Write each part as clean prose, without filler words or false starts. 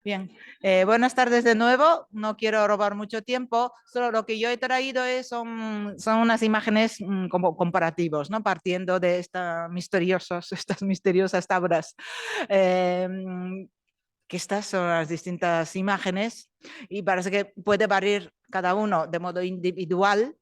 Bien, buenas tardes de nuevo. No quiero robar mucho tiempo, solo lo que yo he traído son unas imágenes como comparativos, ¿no? Partiendo de estas misteriosas tablas. Eh, que estas son las distintas imágenes y parece que puede variar cada uno de modo individual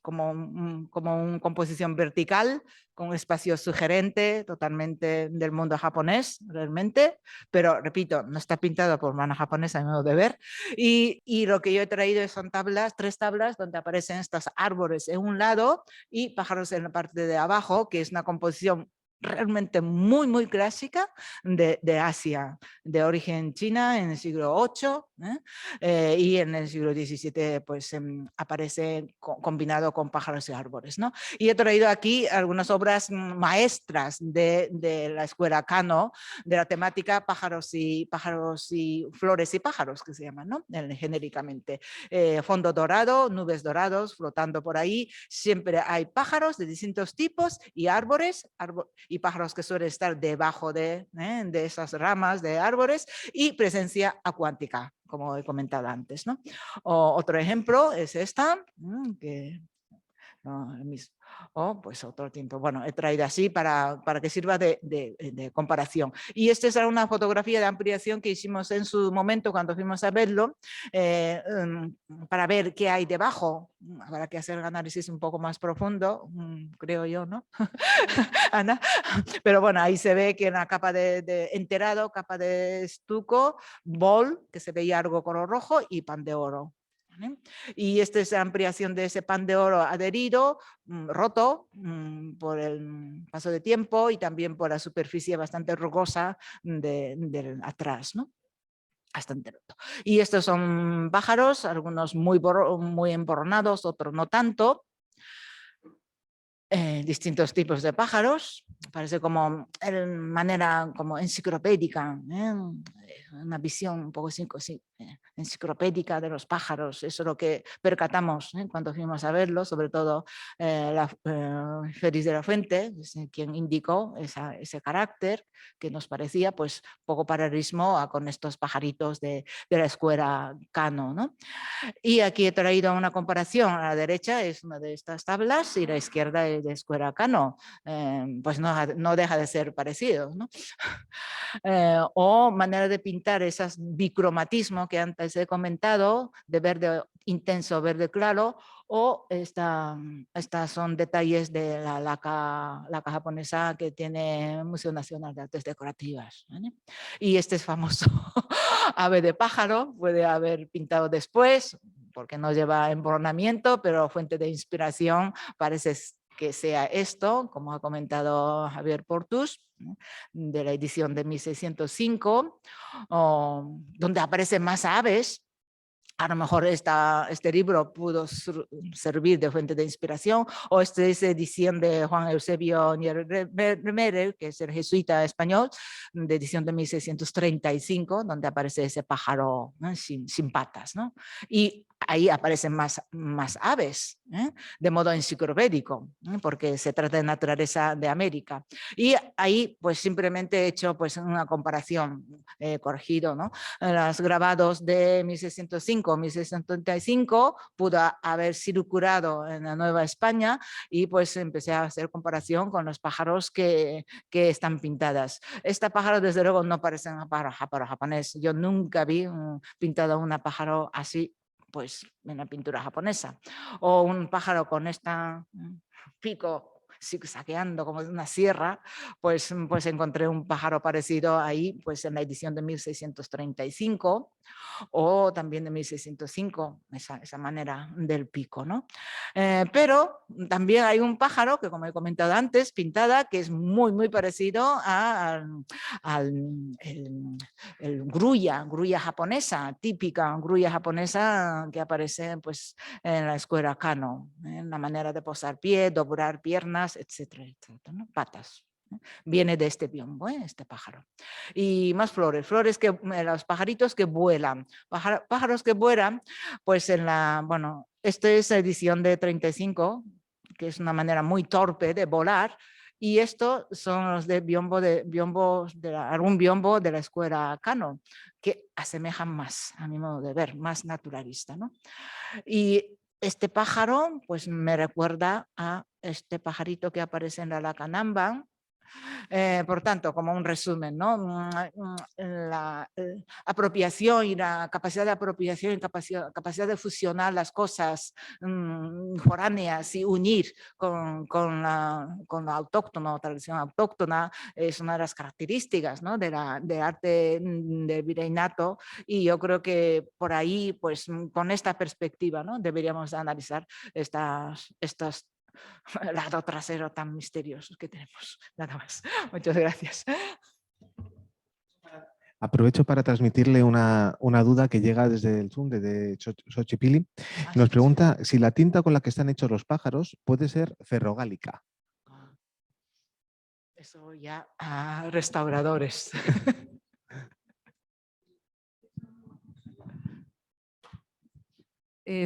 como una composición vertical, con un espacio sugerente, totalmente del mundo japonés, realmente, pero repito, no está pintado por mano japonesa, a mi modo de ver, y lo que yo he traído son tres tablas donde aparecen estos árboles en un lado y pájaros en la parte de abajo, que es una composición realmente muy clásica de Asia, de origen china en el siglo VIII, y en el siglo XVII pues aparece combinado con pájaros y árboles, ¿no? Y he traído aquí algunas obras maestras de la escuela Kano, de la temática pájaros y flores y pájaros, que se llaman, ¿no? Genéricamente. Fondo dorado, nubes dorados flotando por ahí, siempre hay pájaros de distintos tipos y árboles, y pájaros que suelen estar debajo de esas ramas de árboles, y presencia acuática, como he comentado antes, ¿no? Otro ejemplo es esta, que no, pues otro tiempo. Bueno, he traído así para que sirva de comparación. Y esta es una fotografía de ampliación que hicimos en su momento cuando fuimos a verlo, para ver qué hay debajo. Habrá que hacer el análisis un poco más profundo, creo yo, ¿no? Ana. Pero bueno, ahí se ve que en la capa de enterado, capa de estuco, bol, que se veía algo color rojo, y pan de oro. ¿Vale? Y esta es la ampliación de ese pan de oro adherido, roto por el paso de tiempo y también por la superficie bastante rugosa de atrás, ¿no? Bastante roto. Y estos son pájaros, algunos muy emborronados, otros no tanto. Distintos tipos de pájaros, parece como manera como enciclopédica, una visión un poco enciclopédica de los pájaros. Eso es lo que percatamos cuando fuimos a verlo, sobre todo Félix de la Fuente, quien indicó ese carácter que nos parecía pues poco paralelismo con estos pajaritos de la escuela Kano, ¿no? Y aquí he traído una comparación. A la derecha es una de estas tablas y la izquierda es de escuela Kano. Pues no deja de ser parecido, ¿no? O manera de pintar esas bicromatismo que antes he comentado, de verde intenso, verde claro, o estas son detalles de la laca japonesa que tiene Museo Nacional de Artes Decorativas, ¿vale? Y este es famoso ave de pájaro, puede haber pintado después, porque no lleva emborronamiento, pero fuente de inspiración parece que sea esto, como ha comentado Javier Portus, de la edición de 1605, donde aparecen más aves. A lo mejor este libro pudo servir de fuente de inspiración, o esta es edición de Juan Eusebio Niemeyer, que es el jesuita español, de edición de 1635, donde aparece ese pájaro, ¿no? sin patas, ¿no? Y ahí aparecen más aves, de modo enciclopédico, porque se trata de naturaleza de América. Y ahí pues simplemente he hecho pues una comparación, corregido, ¿no? Los grabados de 1605, 1635 pudo haber circulado en la Nueva España, y pues empecé a hacer comparación con los pájaros que están pintadas. Esta pájaro desde luego no parece un pájaro japonés. Yo nunca vi pintado una pájaro así pues en la pintura japonesa, o un pájaro con esta pico zigzagueando como de una sierra, pues encontré un pájaro parecido ahí pues en la edición de 1635, o también de 1605, esa manera del pico, ¿no? Pero también hay un pájaro que, como he comentado antes, pintada, que es muy parecido al grulla japonesa, típica grulla japonesa que aparece pues en la escuela Kano, en la manera de posar pie, doblar piernas, etcétera, ¿no? Patas. Viene de este biombo, este pájaro. Y más flores que los pajaritos que vuelan. Pájaros que vuelan, pues bueno, esta es la edición de 35, que es una manera muy torpe de volar, Y estos son los de algún biombo de la escuela Cano, que asemejan más, a mi modo de ver, más naturalista, ¿no? Y este pájaro pues me recuerda a este pajarito que aparece en la Lacanamba. Por tanto, como un resumen, ¿no? La apropiación y la capacidad de apropiación y capacidad de fusionar las cosas foráneas y unir con la autóctona, tradición autóctona, es una de las características, ¿no? del arte del virreinato, y yo creo que por ahí, pues con esta perspectiva, ¿no? Deberíamos analizar estas lado trasero tan misteriosos que tenemos. Nada más. Muchas gracias. Aprovecho para transmitirle una duda que llega desde el Zoom, desde Xochipilli. Nos pregunta si la tinta con la que están hechos los pájaros puede ser ferrogálica. Eso ya a restauradores.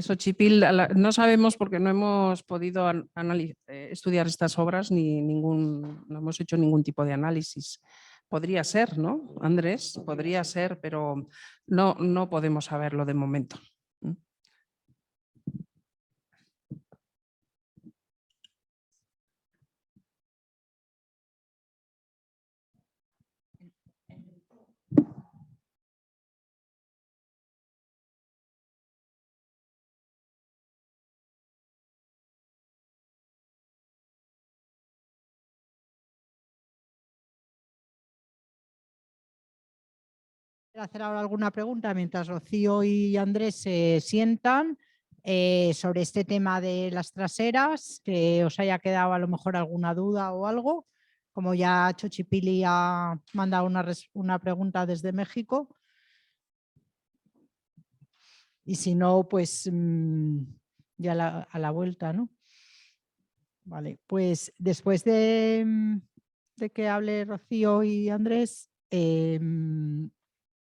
Xochipilli, no sabemos porque no hemos podido estudiar estas obras no hemos hecho ningún tipo de análisis. Podría ser, ¿no, Andrés? Podría ser, pero no podemos saberlo de momento. Hacer ahora alguna pregunta mientras Rocío y Andrés se sientan sobre este tema de las traseras, que os haya quedado a lo mejor alguna duda o algo, como ya Xochipilli ha mandado una pregunta desde México. Y si no, pues ya a la vuelta, ¿no? Vale, pues después de que hable Rocío y Andrés,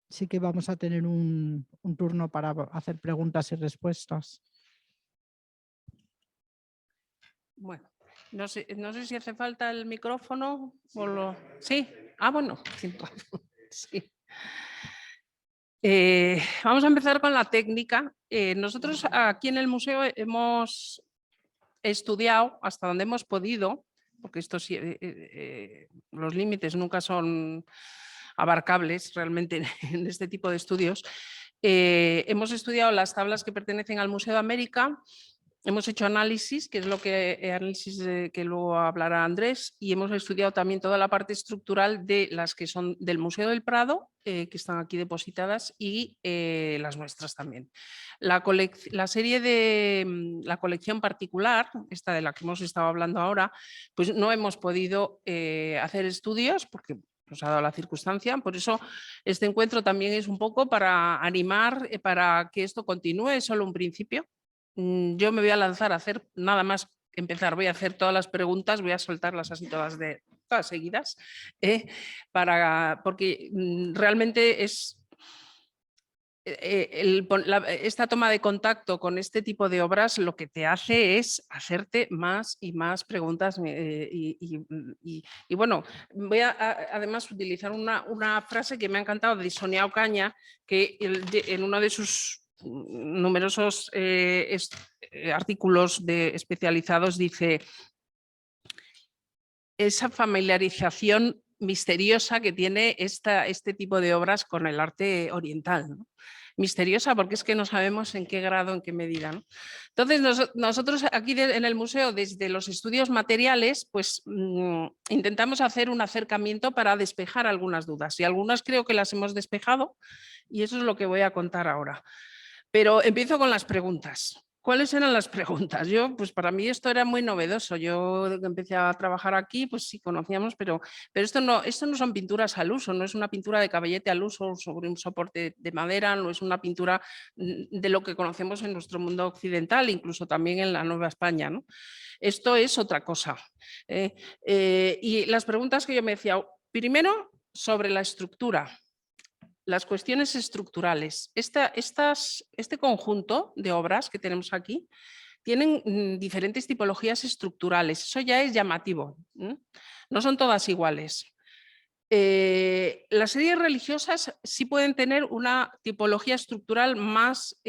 sí que vamos a tener un turno para hacer preguntas y respuestas. Bueno, no sé si hace falta el micrófono o ¿Sí? Ah, bueno, sí. Vamos a empezar con la técnica. Nosotros aquí en el museo hemos estudiado hasta donde hemos podido, porque los límites nunca son abarcables realmente en este tipo de estudios. Hemos estudiado las tablas que pertenecen al Museo de América, hemos hecho análisis, que es lo que luego hablará Andrés, y hemos estudiado también toda la parte estructural de las que son del Museo del Prado, que están aquí depositadas, y las nuestras también. La colección particular, esta de la que hemos estado hablando ahora, pues no hemos podido hacer estudios porque nos ha dado la circunstancia, por eso este encuentro también es un poco para animar, para que esto continúe, es solo un principio. Yo me voy a lanzar a hacer nada más empezar, voy a hacer todas las preguntas, voy a soltarlas así todas seguidas, porque realmente es esta toma de contacto con este tipo de obras lo que te hace es hacerte más y más preguntas y bueno, voy a además utilizar una frase que me ha encantado de Sonia Ocaña, que en uno de sus numerosos artículos especializados dice: esa familiarización misteriosa que tiene este tipo de obras con el arte oriental, ¿no? Misteriosa porque es que no sabemos en qué grado, en qué medida, ¿no? Entonces nosotros aquí en el museo, desde los estudios materiales, pues intentamos hacer un acercamiento para despejar algunas dudas, y algunas creo que las hemos despejado, y eso es lo que voy a contar ahora. Pero empiezo con las preguntas. ¿Cuáles eran las preguntas? Pues para mí esto era muy novedoso. Yo empecé a trabajar aquí, pues sí conocíamos, pero esto no son pinturas al uso, no es una pintura de caballete al uso sobre un soporte de madera, no es una pintura de lo que conocemos en nuestro mundo occidental, incluso también en la Nueva España, ¿no? Esto es otra cosa. Y las preguntas que yo me decía, primero sobre la estructura. Las cuestiones estructurales. Este conjunto de obras que tenemos aquí tienen diferentes tipologías estructurales. Eso ya es llamativo. No son todas iguales. Las series religiosas sí pueden tener una tipología estructural más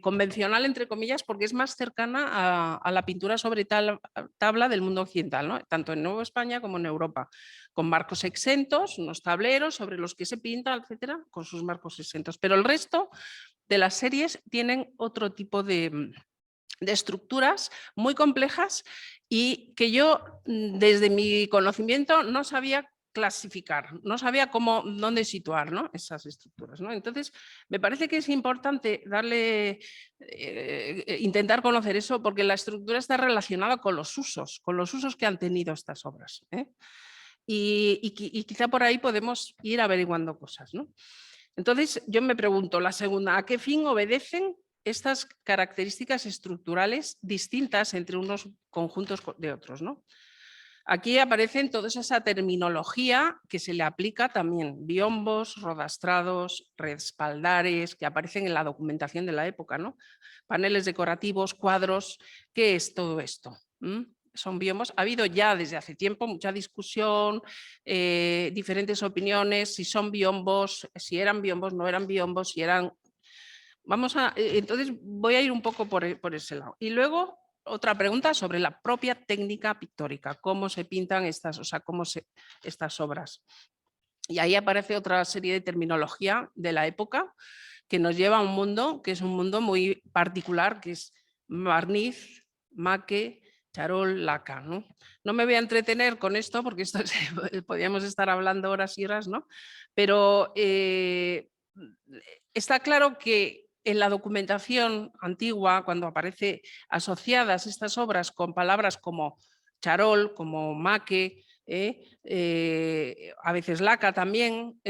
convencional, entre comillas, porque es más cercana a la pintura sobre tabla del mundo occidental, ¿no? Tanto en Nueva España como en Europa, con marcos exentos, unos tableros sobre los que se pinta, etcétera, con sus marcos exentos. Pero el resto de las series tienen otro tipo de estructuras muy complejas y que yo, desde mi conocimiento, no sabía clasificar, no sabía dónde situar, ¿no?, esas estructuras, ¿no? Entonces, me parece que es importante intentar conocer eso, porque la estructura está relacionada con los usos que han tenido estas obras, ¿eh? Y quizá por ahí podemos ir averiguando cosas, ¿no? Entonces, yo me pregunto, la segunda, ¿a qué fin obedecen estas características estructurales distintas entre unos conjuntos de otros, ¿no? Aquí aparecen toda esa terminología que se le aplica también, biombos, rodastrados, respaldares, que aparecen en la documentación de la época, ¿no? Paneles decorativos, cuadros. ¿Qué es todo esto? Son biombos. Ha habido ya desde hace tiempo mucha discusión, diferentes opiniones, si son biombos, si eran biombos, no eran biombos, si eran... Entonces voy a ir un poco por ese lado. Y luego otra pregunta sobre la propia técnica pictórica, cómo se pintan estas obras. Y ahí aparece otra serie de terminología de la época que nos lleva a un mundo que es un mundo muy particular, que es barniz, maque, charol, laca, ¿no? No me voy a entretener con esto porque esto podríamos estar hablando horas y horas, ¿no? Pero está claro que en la documentación antigua, cuando aparece asociadas estas obras con palabras como charol, como maque, a veces laca también,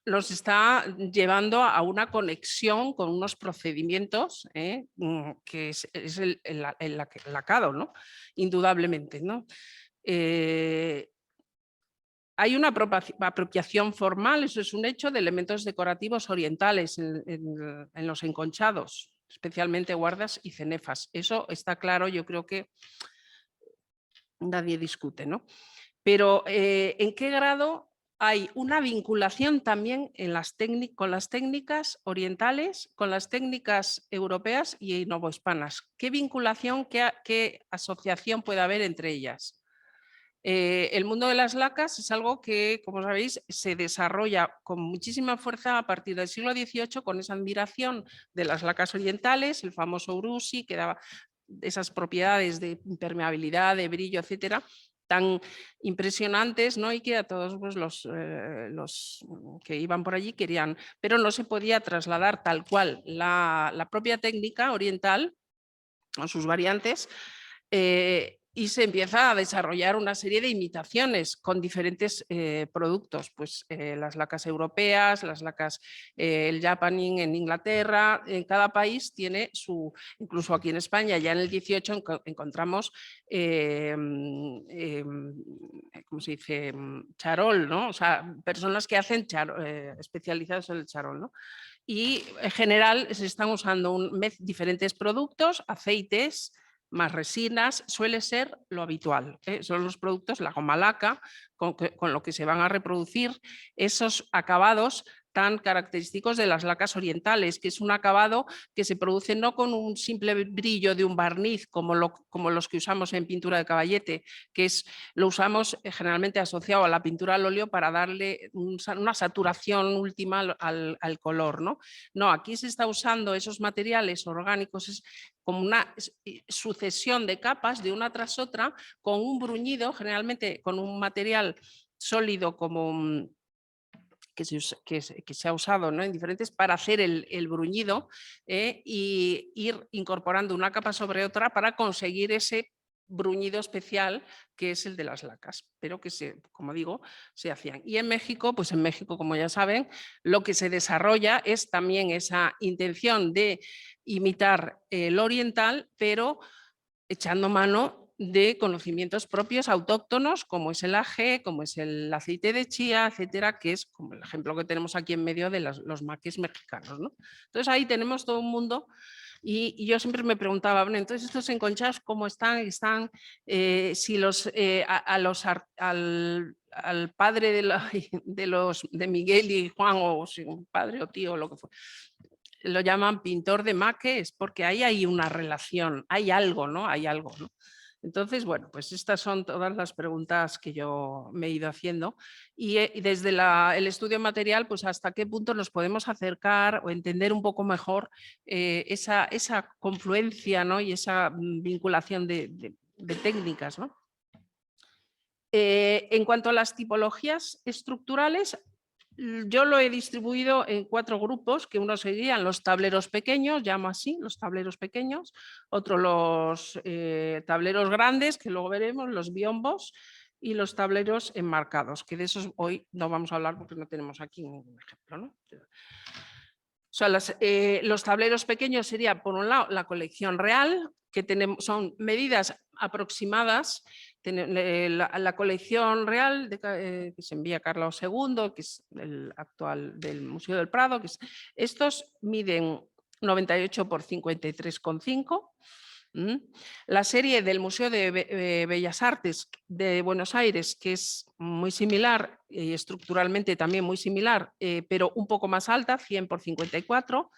los está llevando a una conexión con unos procedimientos, que es el lacado, ¿no? Indudablemente, ¿no? Hay una apropiación formal, eso es un hecho, de elementos decorativos orientales en los enconchados, especialmente guardas y cenefas. Eso está claro, yo creo que nadie discute, ¿no? Pero ¿en qué grado hay una vinculación también con las técnicas orientales, con las técnicas europeas y novohispanas? ¿Qué vinculación, qué asociación puede haber entre ellas? El mundo de las lacas es algo que, como sabéis, se desarrolla con muchísima fuerza a partir del siglo XVIII con esa admiración de las lacas orientales, el famoso Urussi, que daba esas propiedades de impermeabilidad, de brillo, etcétera, tan impresionantes, ¿no? Y que a todos pues, los que iban por allí querían, pero no se podía trasladar tal cual la propia técnica oriental o sus variantes, y se empieza a desarrollar una serie de imitaciones con diferentes productos, pues las lacas europeas, las lacas, el japaning en Inglaterra, en cada país tiene incluso aquí en España, ya en el 18 encontramos, ¿cómo se dice? Charol, ¿no? O sea, personas que hacen especializados en el charol, ¿no? Y en general se están usando diferentes productos, aceites, más resinas, suele ser lo habitual. Son los productos, la goma laca, con lo que se van a reproducir esos acabados tan característicos de las lacas orientales, que es un acabado que se produce no con un simple brillo de un barniz como los que usamos en pintura de caballete, que lo usamos generalmente asociado a la pintura al óleo para darle una saturación última al color, ¿no? No, aquí se está usando esos materiales orgánicos, es como una sucesión de capas de una tras otra con un bruñido, generalmente con un material sólido como que se ha usado, ¿no? En diferentes para hacer el bruñido, y ir incorporando una capa sobre otra para conseguir ese bruñido especial que es el de las lacas, pero que como digo, se hacían. Y en México, pues en México, como ya saben, lo que se desarrolla es también esa intención de imitar el oriental, pero echando mano de conocimientos propios autóctonos, como es el AG, como es el aceite de chía, etcétera, que es como el ejemplo que tenemos aquí en medio de los maquis mexicanos, ¿no? Entonces ahí tenemos todo un mundo. Y yo siempre me preguntaba, bueno, entonces estos enconchados, ¿cómo están? Si al padre de Miguel y Juan, o si un padre o tío, lo que fue, lo llaman pintor de maque, es porque ahí hay una relación, hay algo, ¿no? Hay algo, ¿no? Entonces, bueno, pues estas son todas las preguntas que yo me he ido haciendo y desde el estudio material, pues hasta qué punto nos podemos acercar o entender un poco mejor esa confluencia, ¿no? Y esa vinculación de técnicas, ¿no? En cuanto a las tipologías estructurales, yo lo he distribuido en 4 grupos, que uno serían los tableros pequeños, llamo así, los tableros pequeños, otro los tableros grandes, que luego veremos, los biombos, y los tableros enmarcados, que de esos hoy no vamos a hablar porque no tenemos aquí ningún ejemplo, ¿no? O sea, los tableros pequeños sería, por un lado, la colección real, que son medidas aproximadas. La colección real que se envía a Carlos II, que es el actual del Museo del Prado, estos miden 98 por 53,5. La serie del Museo de Bellas Artes de Buenos Aires, que es muy similar y estructuralmente también muy similar, pero un poco más alta, 100 por 54,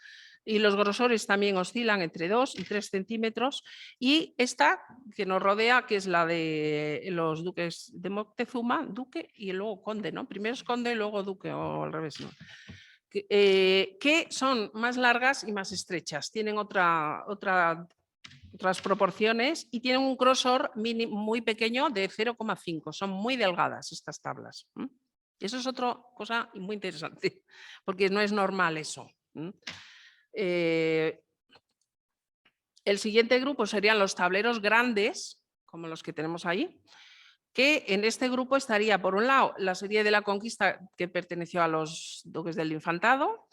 y los grosores también oscilan entre 2 y 3 centímetros, y esta que nos rodea, que es la de los duques de Moctezuma, duque y luego conde, ¿no? Primero es conde, luego duque, o al revés, ¿no? Que son más largas y más estrechas, tienen otras proporciones y tienen un grosor muy pequeño de 0,5, son muy delgadas estas tablas. Eso es otra cosa muy interesante, porque no es normal eso. El siguiente grupo serían los tableros grandes, como los que tenemos ahí, que en este grupo estaría, por un lado, la serie de la conquista, que perteneció a los duques del Infantado,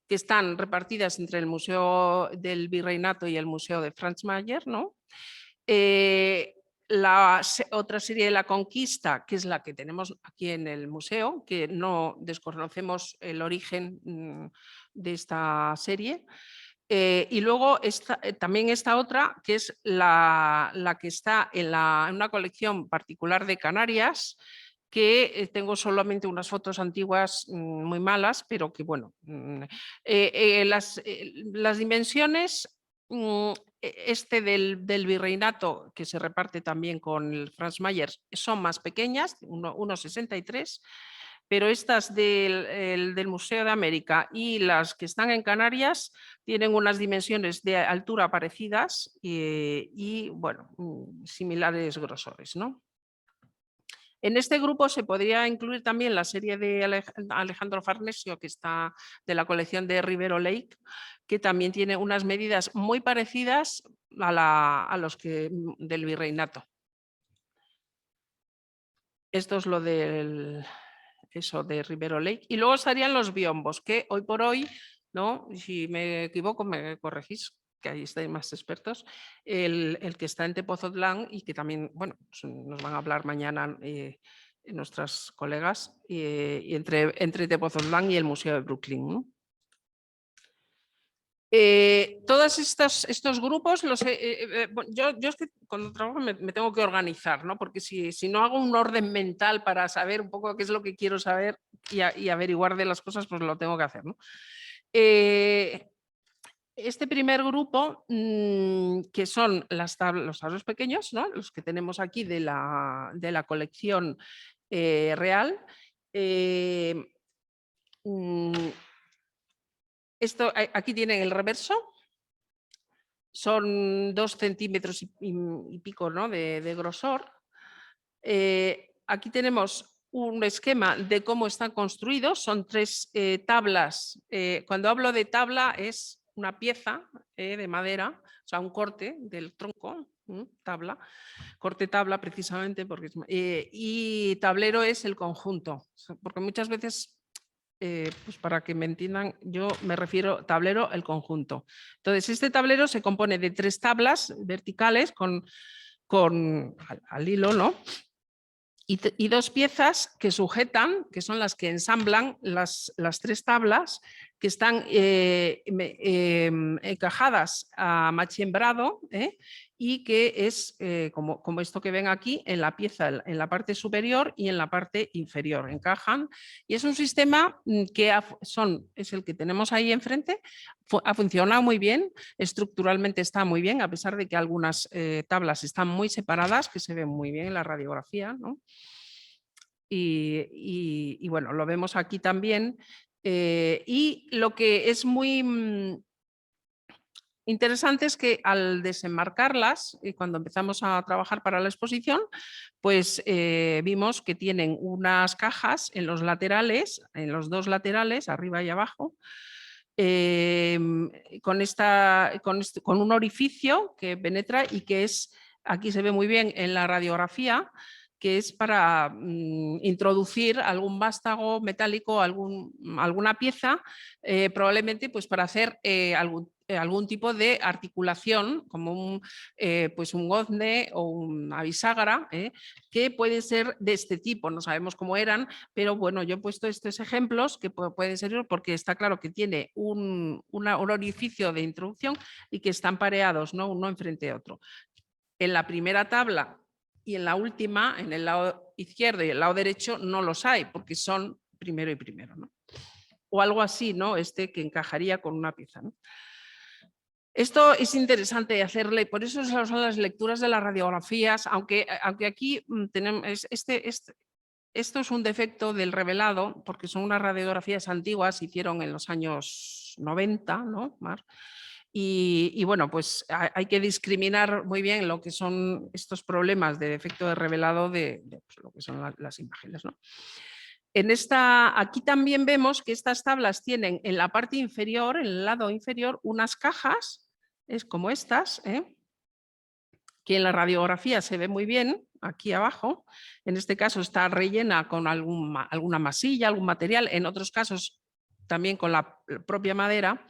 que están repartidas entre el Museo del Virreinato y el Museo de Franz Mayer, ¿no? La otra serie de la conquista, que es la que tenemos aquí en el museo, que no desconocemos el origen de esta serie. Y luego también esta otra, que es la que está en una colección particular de Canarias, que tengo solamente unas fotos antiguas muy malas, pero que bueno, las dimensiones, del virreinato, que se reparte también con el Franz Mayer, son más pequeñas, 1,63, pero estas del Museo de América y las que están en Canarias tienen unas dimensiones de altura parecidas y bueno, similares grosores, ¿no? En este grupo se podría incluir también la serie de Alejandro Farnesio, que está de la colección de Rivero Lake, que también tiene unas medidas muy parecidas a los del virreinato. Esto es lo de Rivero Lake. Y luego estarían los biombos, que hoy por hoy, ¿no? Si me equivoco, me corregís, que ahí estáis más expertos, el que está en Tepozotlán y que también, bueno, nos van a hablar mañana nuestras colegas, y entre Tepozotlán y el Museo de Brooklyn, ¿no? Todos estos grupos, yo es que cuando trabajo me tengo que organizar, ¿no? Porque si no hago un orden mental para saber un poco qué es lo que quiero saber y averiguar de las cosas, pues lo tengo que hacer, ¿no? Este primer grupo, que son los tableros pequeños, ¿no? Los que tenemos aquí de la colección real, aquí tienen el reverso, son 2 centímetros y pico, ¿no? de grosor. Aquí tenemos un esquema de cómo están construidos, son 3 tablas. Cuando hablo de tabla es una pieza de madera, o sea, un corte del tronco, tabla, corte tabla precisamente, porque y tablero es el conjunto, porque muchas veces, pues para que me entiendan, yo me refiero tablero, el conjunto. Entonces, este tablero se compone de 3 tablas verticales con al hilo, ¿no? Y dos piezas que sujetan, que son las que ensamblan las tres tablas, que están encajadas a machembrado, y que es como esto que ven aquí en la pieza, en la parte superior y en la parte inferior. Encajan y es un sistema que es el que tenemos ahí enfrente. Ha funcionado muy bien, estructuralmente está muy bien, a pesar de que algunas tablas están muy separadas, que se ven muy bien en la radiografía, ¿no? Y bueno, lo vemos aquí también. Y lo que es muy interesante es que al desenmarcarlas, y cuando empezamos a trabajar para la exposición, pues vimos que tienen unas cajas en los laterales, en los dos laterales, arriba y abajo, con un orificio que penetra y que es, aquí se ve muy bien en la radiografía, que es para introducir algún vástago metálico, alguna pieza, probablemente pues para hacer algún tipo de articulación, como pues un gozne o una bisagra, que pueden ser de este tipo, no sabemos cómo eran, pero bueno, yo he puesto estos ejemplos que pueden servir porque está claro que tiene un orificio de introducción y que están pareados, ¿no? Uno enfrente de otro. En la primera tabla y en la última, en el lado izquierdo y el lado derecho, no los hay porque son primero y primero, ¿no? O algo así, ¿no? Que encajaría con una pieza, ¿no? Esto es interesante hacerle, por eso son las lecturas de las radiografías, aunque aquí tenemos esto es un defecto del revelado, porque son unas radiografías antiguas, se hicieron en los años 90, ¿no? Y bueno, pues hay que discriminar muy bien lo que son estos problemas de defecto de revelado de pues, lo que son las imágenes, ¿no? Aquí también vemos que estas tablas tienen en la parte inferior, en el lado inferior, unas cajas, es como estas, que en la radiografía se ve muy bien, aquí abajo. En este caso está rellena con alguna masilla, algún material, en otros casos también con la propia madera.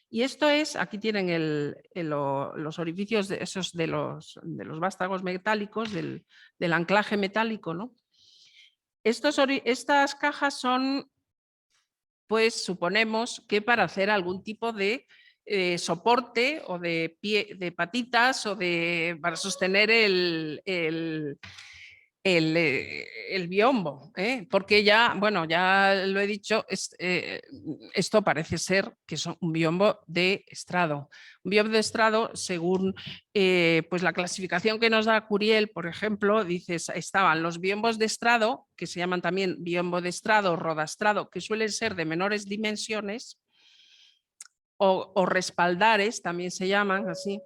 Y esto es, aquí tienen los orificios de los vástagos metálicos, del anclaje metálico, ¿no? Estas cajas son, pues suponemos que para hacer algún tipo de soporte o de patitas o para sostener el biombo, porque ya, bueno, ya lo he dicho, esto parece ser que es un biombo de estrado. Un biombo de estrado, según pues la clasificación que nos da Curiel, por ejemplo, dice, estaban los biombos de estrado, que se llaman también biombo de estrado, rodastrado, que suelen ser de menores dimensiones, o respaldares, también se llaman así.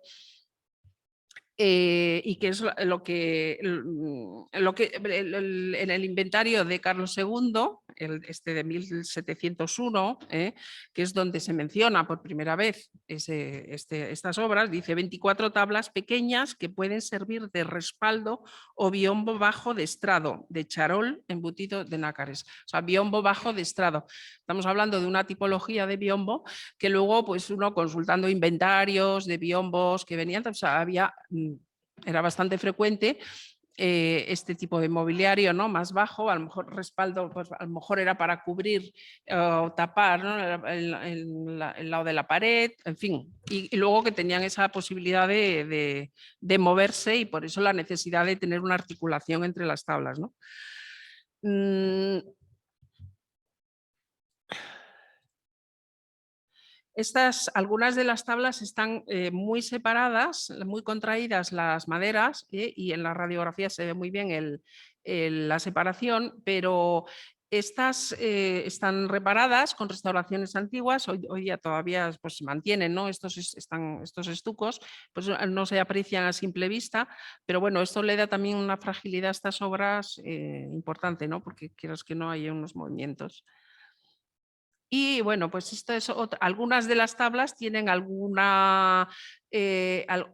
Y que es lo que en el inventario de Carlos II, de 1701, que es donde se menciona por primera vez estas obras, dice 24 tablas pequeñas que pueden servir de respaldo o biombo bajo de estrado, de charol embutido de nácares. O sea, biombo bajo de estrado. Estamos hablando de una tipología de biombo que luego, pues uno consultando inventarios de biombos que venían, o sea, era bastante frecuente este tipo de mobiliario, ¿no? Más bajo, a lo mejor respaldo, pues a lo mejor era para cubrir o tapar, ¿no? el lado de la pared, en fin, y luego que tenían esa posibilidad de moverse y por eso la necesidad de tener una articulación entre las tablas, ¿no? Algunas de las tablas están muy separadas, muy contraídas las maderas, y en la radiografía se ve muy bien la separación, pero estas están reparadas con restauraciones antiguas, hoy día todavía pues, se mantienen, ¿no? Estos estucos, pues no se aprecian a simple vista, pero bueno, esto le da también una fragilidad a estas obras importante, ¿no? Porque quieras que no haya unos movimientos. Y bueno, pues algunas de las tablas tienen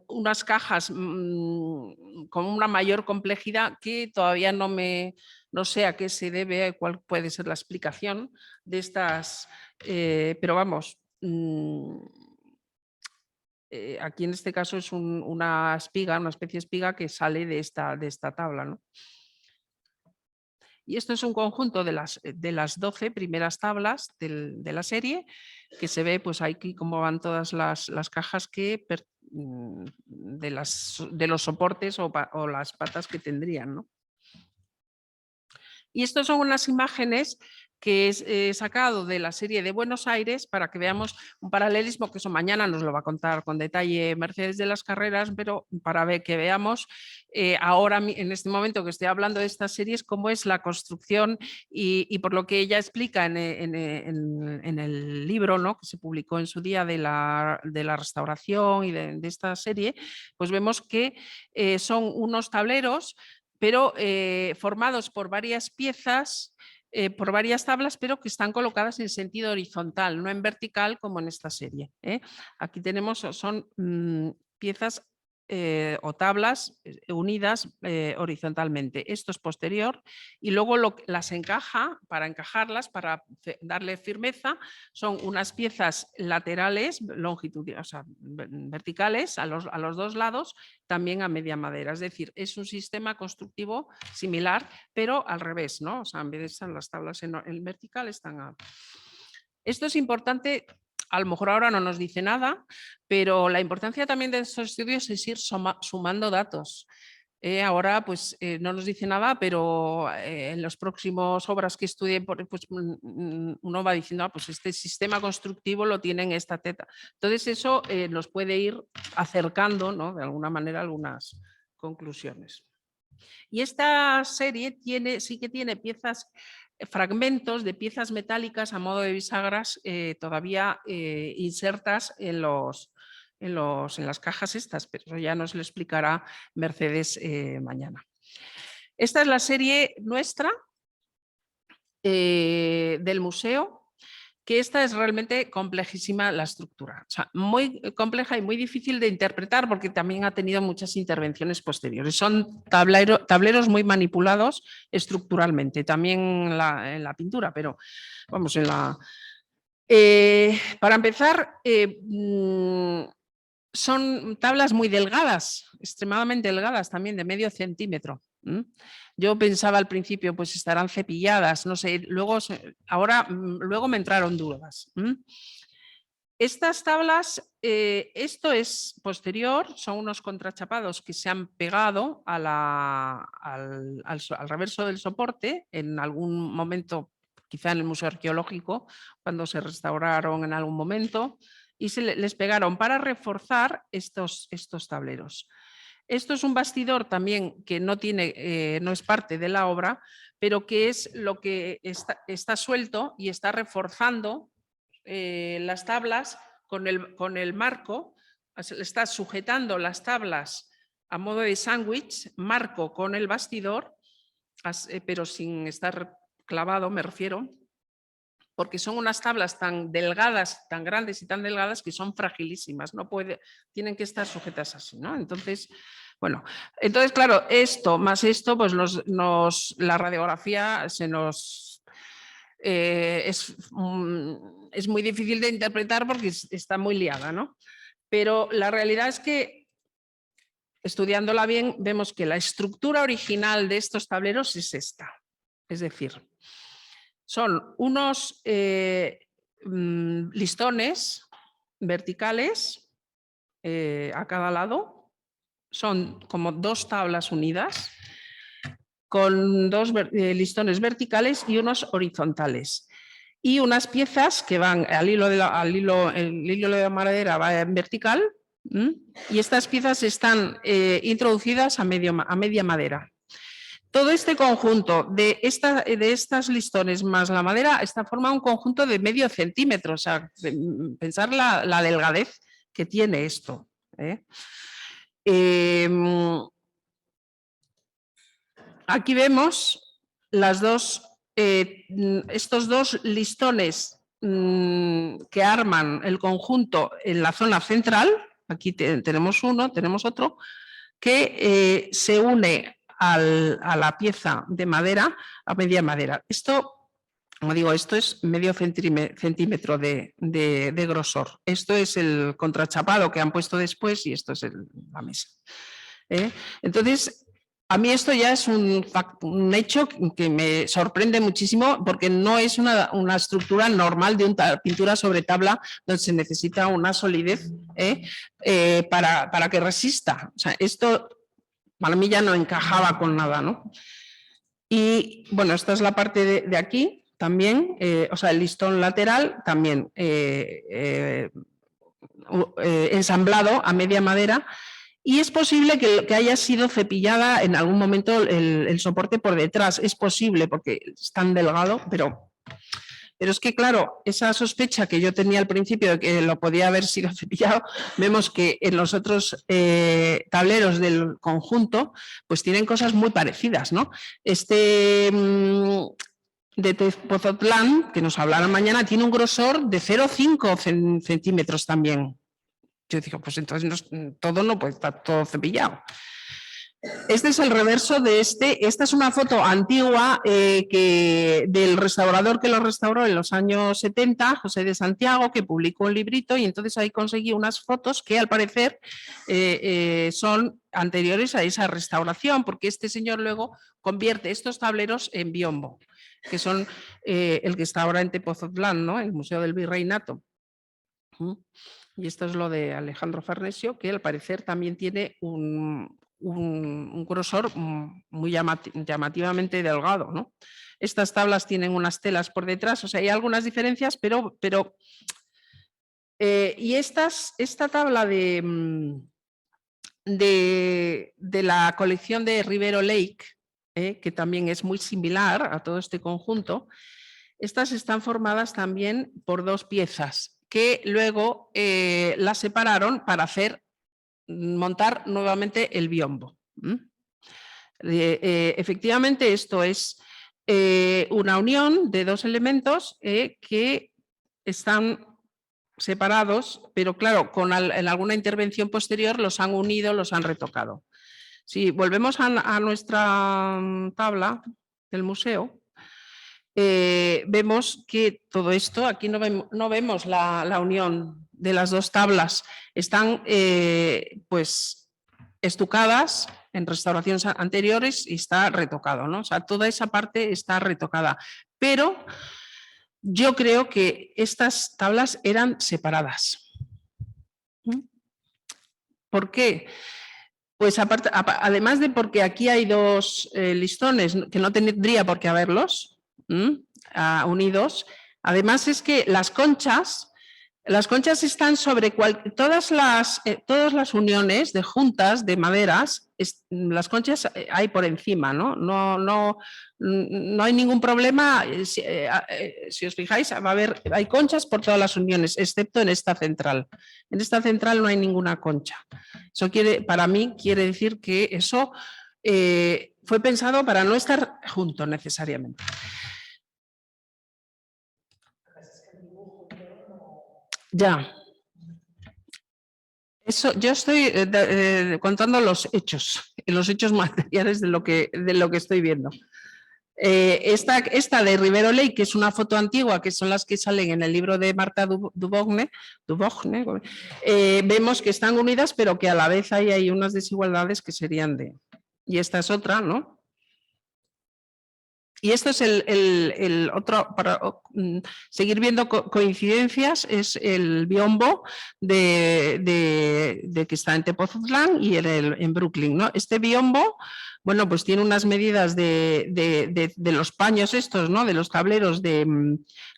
unas cajas con una mayor complejidad que todavía no sé a qué se debe, cuál puede ser la explicación de estas, pero vamos, aquí en este caso es una espiga, una especie de espiga que sale de esta tabla, ¿no? Y esto es un conjunto de las 12 primeras tablas de la serie, que se ve pues aquí cómo van todas las cajas de los soportes o las patas que tendrían, ¿no? Y estas son unas imágenes que he sacado de la serie de Buenos Aires para que veamos un paralelismo, que eso mañana nos lo va a contar con detalle Mercedes de las Carreras, pero para que veamos ahora en este momento que estoy hablando de estas series cómo es la construcción y por lo que ella explica en el libro, ¿no?, que se publicó en su día de la restauración y de esta serie, pues vemos que son unos tableros pero formados por varias piezas, por varias tablas, pero que están colocadas en sentido horizontal, no en vertical como en esta serie. Aquí tenemos, son piezas o tablas unidas horizontalmente. Esto es posterior y luego las encaja, para encajarlas, para darle firmeza, son unas piezas laterales, longitudinales, o sea, verticales a los dos lados, también a media madera. Es decir, es un sistema constructivo similar, pero al revés, ¿no? O sea, en vez de estar las tablas en vertical, están Esto es importante. A lo mejor ahora no nos dice nada, pero la importancia también de estos estudios es ir sumando datos. Ahora pues no nos dice nada, pero en las próximas obras que estudie pues, uno va diciendo pues este sistema constructivo lo tiene en esta teta. Entonces eso nos puede ir acercando, ¿no?, de alguna manera algunas conclusiones. Y esta serie sí que tiene fragmentos de piezas metálicas a modo de bisagras todavía insertas en las cajas estas, pero ya nos lo explicará Mercedes mañana. Esta es la serie nuestra del museo, que esta es realmente complejísima la estructura, o sea, muy compleja y muy difícil de interpretar porque también ha tenido muchas intervenciones posteriores. Son tableros muy manipulados estructuralmente, también en la pintura, pero vamos, para empezar, son tablas muy delgadas, extremadamente delgadas, también de medio centímetro. Yo pensaba al principio, pues estarán cepilladas, no sé, luego me entraron dudas. Estas tablas, esto es posterior, son unos contrachapados que se han pegado al reverso del soporte en algún momento, quizá en el Museo Arqueológico, cuando se restauraron en algún momento, y les pegaron para reforzar estos tableros. Esto es un bastidor también que no es parte de la obra, pero que es lo que está suelto y está reforzando las tablas con el marco, está sujetando las tablas a modo de sándwich, marco con el bastidor, pero sin estar clavado, me refiero, porque son unas tablas tan delgadas, tan grandes y tan delgadas que son fragilísimas, tienen que estar sujetas así, ¿no? Entonces, bueno, claro, esto más esto, pues la radiografía es muy difícil de interpretar porque está muy liada, ¿no? Pero la realidad es que, estudiándola bien, vemos que la estructura original de estos tableros es esta. Es decir, son unos listones verticales a cada lado, son como dos tablas unidas con dos listones verticales y unos horizontales. Y unas piezas que van el hilo de la madera va en vertical y estas piezas están introducidas a media madera. Todo este conjunto de estas listones más la madera forma un conjunto de medio centímetro. O sea, pensar la delgadez que tiene esto. Aquí vemos estos dos listones que arman el conjunto en la zona central. Aquí tenemos uno, tenemos otro, que se une a la pieza de madera a media madera. Esto Como digo, esto es medio centímetro de grosor. Esto es el contrachapado que han puesto después y esto es la mesa. Entonces, a mí esto ya es un hecho que me sorprende muchísimo porque no es una estructura normal de una pintura sobre tabla donde se necesita una solidez para que resista. O sea, esto para mí ya no encajaba con nada, ¿no? Y bueno, esta es la parte de aquí también, o sea, el listón lateral también ensamblado a media madera. Y es posible que haya sido cepillada en algún momento el soporte por detrás. Es posible porque es tan delgado, pero es que, claro, esa sospecha que yo tenía al principio de que lo podía haber sido cepillado, vemos que en los otros tableros del conjunto pues tienen cosas muy parecidas, ¿no? Este de Tepoztlán, que nos hablarán mañana, tiene un grosor de 0,5 centímetros también. Yo digo, pues entonces todo no puede estar todo cepillado. Este es el reverso de este. Esta es una foto antigua del restaurador que lo restauró en los años 70, José de Santiago, que publicó un librito y entonces ahí conseguí unas fotos que al parecer son anteriores a esa restauración, porque este señor luego convierte estos tableros en biombo, que son el que está ahora en Tepoztlán, ¿no? El Museo del Virreinato. Y esto es lo de Alejandro Farnesio, que al parecer también tiene un grosor muy llamativamente delgado, ¿no? Estas tablas tienen unas telas por detrás, o sea, hay algunas diferencias, pero y esta tabla de la colección de Rivero Lake, que también es muy similar a todo este conjunto, estas están formadas también por dos piezas que luego las separaron para montar nuevamente el biombo. Efectivamente, esto es una unión de dos elementos que están separados, pero claro, en alguna intervención posterior los han unido, los han retocado. Si volvemos a nuestra tabla del museo, vemos que todo esto, aquí no vemos la unión de las dos tablas, están pues estucadas en restauraciones anteriores y está retocado, ¿no? O sea, toda esa parte está retocada, pero yo creo que estas tablas eran separadas. ¿Por qué? Pues además de porque aquí hay dos listones que no tendría por qué haberlos unidos, además es que las conchas están sobre todas las uniones de juntas de maderas, las conchas hay por encima, ¿no? No hay ningún problema, si os fijáis, hay conchas por todas las uniones, excepto en esta central. En esta central no hay ninguna concha. Eso para mí quiere decir que eso fue pensado para no estar junto necesariamente. Ya. Eso, yo estoy contando los hechos materiales de lo que estoy viendo. Esta de Rivero Lake, que es una foto antigua, que son las que salen en el libro de Marta Dubogne, vemos que están unidas, pero que a la vez hay unas desigualdades que serían de... Y esta es otra, ¿no? Y esto es el otro, para seguir viendo coincidencias, es el biombo de que está en Tepoztlán y en Brooklyn, ¿no? Este biombo, bueno, pues tiene unas medidas de los paños estos, ¿no? De los tableros de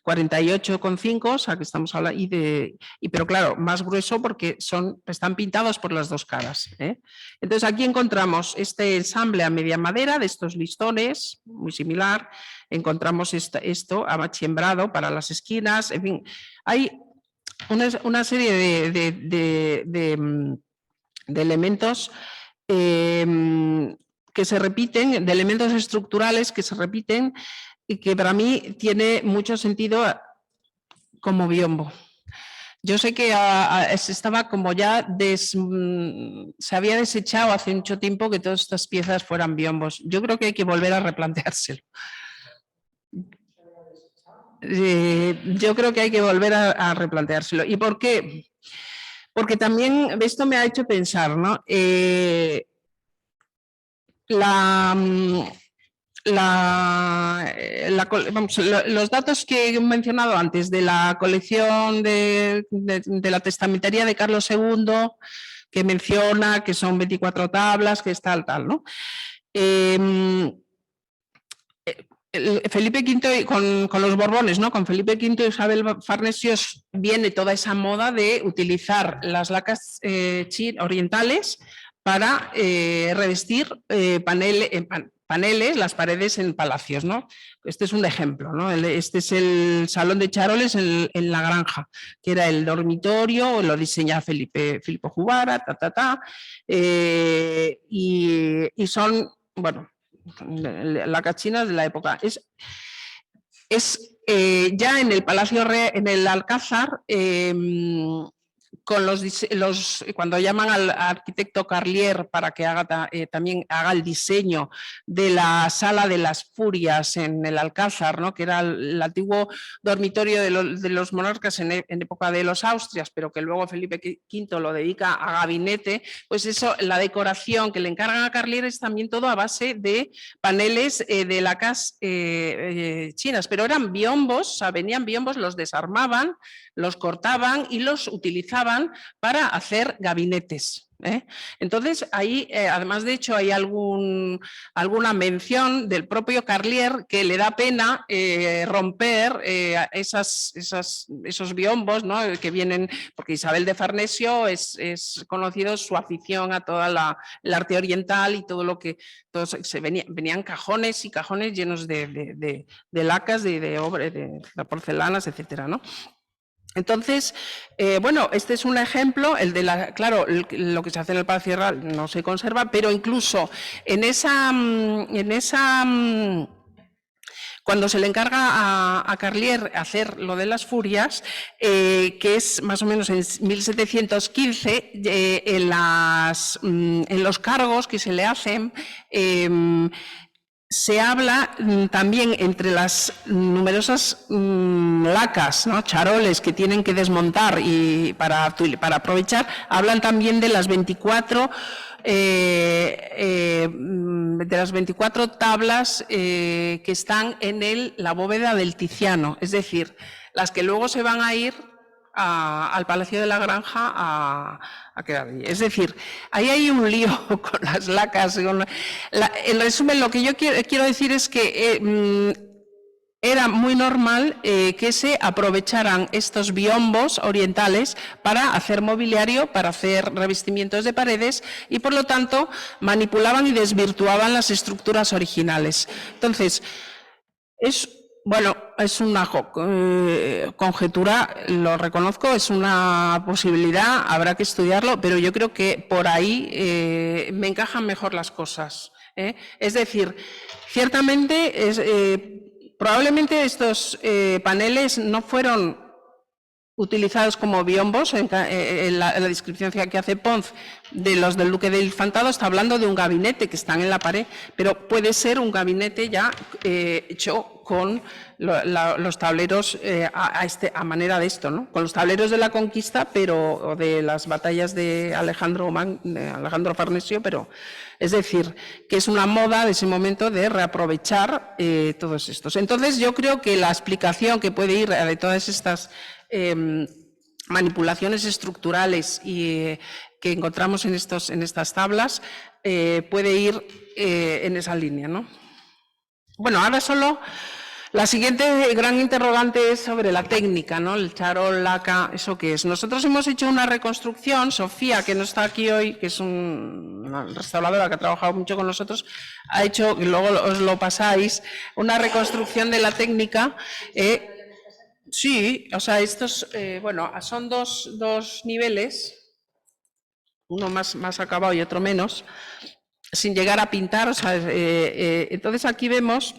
48,5, o sea que estamos hablando, pero claro, más grueso porque están pintados por las dos caras. Entonces aquí encontramos este ensamble a media madera de estos listones, muy similar, encontramos esto amachembrado para las esquinas, en fin, hay una serie de elementos que se repiten, de elementos estructurales que se repiten y que para mí tiene mucho sentido como biombo. Yo sé que estaba como ya se había desechado hace mucho tiempo que todas estas piezas fueran biombos. Yo creo que hay que volver a replanteárselo. yo creo que hay que volver a replanteárselo. ¿Y por qué? Porque también esto me ha hecho pensar, ¿no? Los datos que he mencionado antes de la colección de la testamentaría de Carlos II, que menciona que son 24 tablas, que es tal, ¿no? Felipe V con los Borbones, ¿no? Con Felipe V y Isabel Farnesio viene toda esa moda de utilizar las lacas orientales para revestir paneles, las paredes en palacios, ¿no? Este es un ejemplo, ¿no? Este es el Salón de Charoles en la Granja, que era el dormitorio, lo diseña Filippo Juvara, y son, bueno, lacas chinas de la época. Ya en el Palacio Real, en el Alcázar, con cuando llaman al arquitecto Carlier para que también haga el diseño de la Sala de las Furias en el Alcázar, ¿no? Que era el antiguo dormitorio de los monarcas en época de los Austrias, pero que luego Felipe V lo dedica a gabinete, pues eso, la decoración que le encargan a Carlier es también todo a base de paneles de lacas chinas, pero eran biombos, o sea, venían biombos, los desarmaban, los cortaban y los utilizaban para hacer gabinetes. Entonces, ahí, además de hecho, hay alguna mención del propio Carlier que le da pena romper esos biombos, ¿no? Que vienen, porque Isabel de Farnesio es conocido su afición a toda el arte oriental y todo lo que venían cajones y cajones llenos de lacas, de porcelanas, etcétera, ¿no? Entonces, bueno, este es un ejemplo, el de claro, lo que se hace en el Palacio Real no se conserva, pero incluso cuando se le encarga a Carlier hacer lo de las Furias, que es más o menos en 1715, en los cargos que se le hacen, se habla también entre las numerosas lacas, ¿no? Charoles que tienen que desmontar y para aprovechar, hablan también de las 24 tablas que están en la bóveda del Tiziano, es decir, las que luego se van a ir al Palacio de la Granja a quedar allí. Es decir, ahí hay un lío con las lacas. En resumen, lo que yo quiero decir es que era muy normal que se aprovecharan estos biombos orientales para hacer mobiliario, para hacer revestimientos de paredes y, por lo tanto, manipulaban y desvirtuaban las estructuras originales. Entonces, bueno, es una conjetura, lo reconozco, es una posibilidad, habrá que estudiarlo, pero yo creo que por ahí me encajan mejor las cosas. Es decir, ciertamente, probablemente estos paneles no fueron utilizados como biombos. En la descripción que hace Pons de los del Duque del Infantado está hablando de un gabinete que están en la pared, pero puede ser un gabinete ya hecho con los tableros a manera de esto, ¿no? Con los tableros de la conquista, o de las batallas de Alejandro Farnesio, pero es decir, que es una moda de ese momento de reaprovechar todos estos. Entonces, yo creo que la explicación que puede ir de todas estas manipulaciones estructurales que encontramos en estas tablas puede ir en esa línea, ¿no? Bueno, ahora solo la siguiente gran interrogante es sobre la técnica, ¿no? El charol, laca, ¿eso qué es? Nosotros hemos hecho una reconstrucción, Sofía, que no está aquí hoy, que es una restauradora que ha trabajado mucho con nosotros, ha hecho, y luego os lo pasáis, una reconstrucción de la técnica. Sí, o sea, estos, bueno, son dos niveles, uno más acabado y otro menos, sin llegar a pintar, o sea, entonces aquí vemos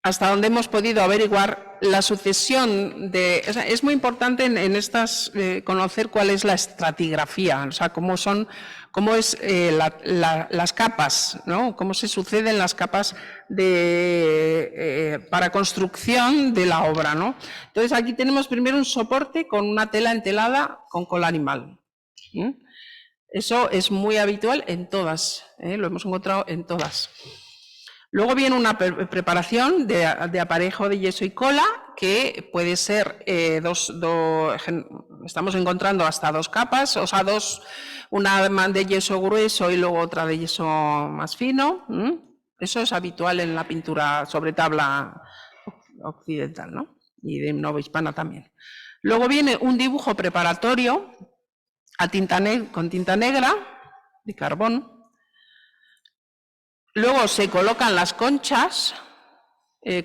hasta donde hemos podido averiguar, la sucesión de... O sea, es muy importante en estas conocer cuál es la estratigrafía, o sea, cómo es las capas, ¿no? Cómo se suceden las capas para construcción de la obra, ¿no? Entonces, aquí tenemos primero un soporte con una tela entelada con cola animal. Eso es muy habitual en todas, lo hemos encontrado en todas. Luego viene una preparación de aparejo de yeso y cola, que puede ser estamos encontrando hasta 2 capas, o sea, una de yeso grueso y luego otra de yeso más fino. Eso es habitual en la pintura sobre tabla occidental, ¿no? Y de novohispana también. Luego viene un dibujo preparatorio con tinta negra de carbón. Luego se colocan las conchas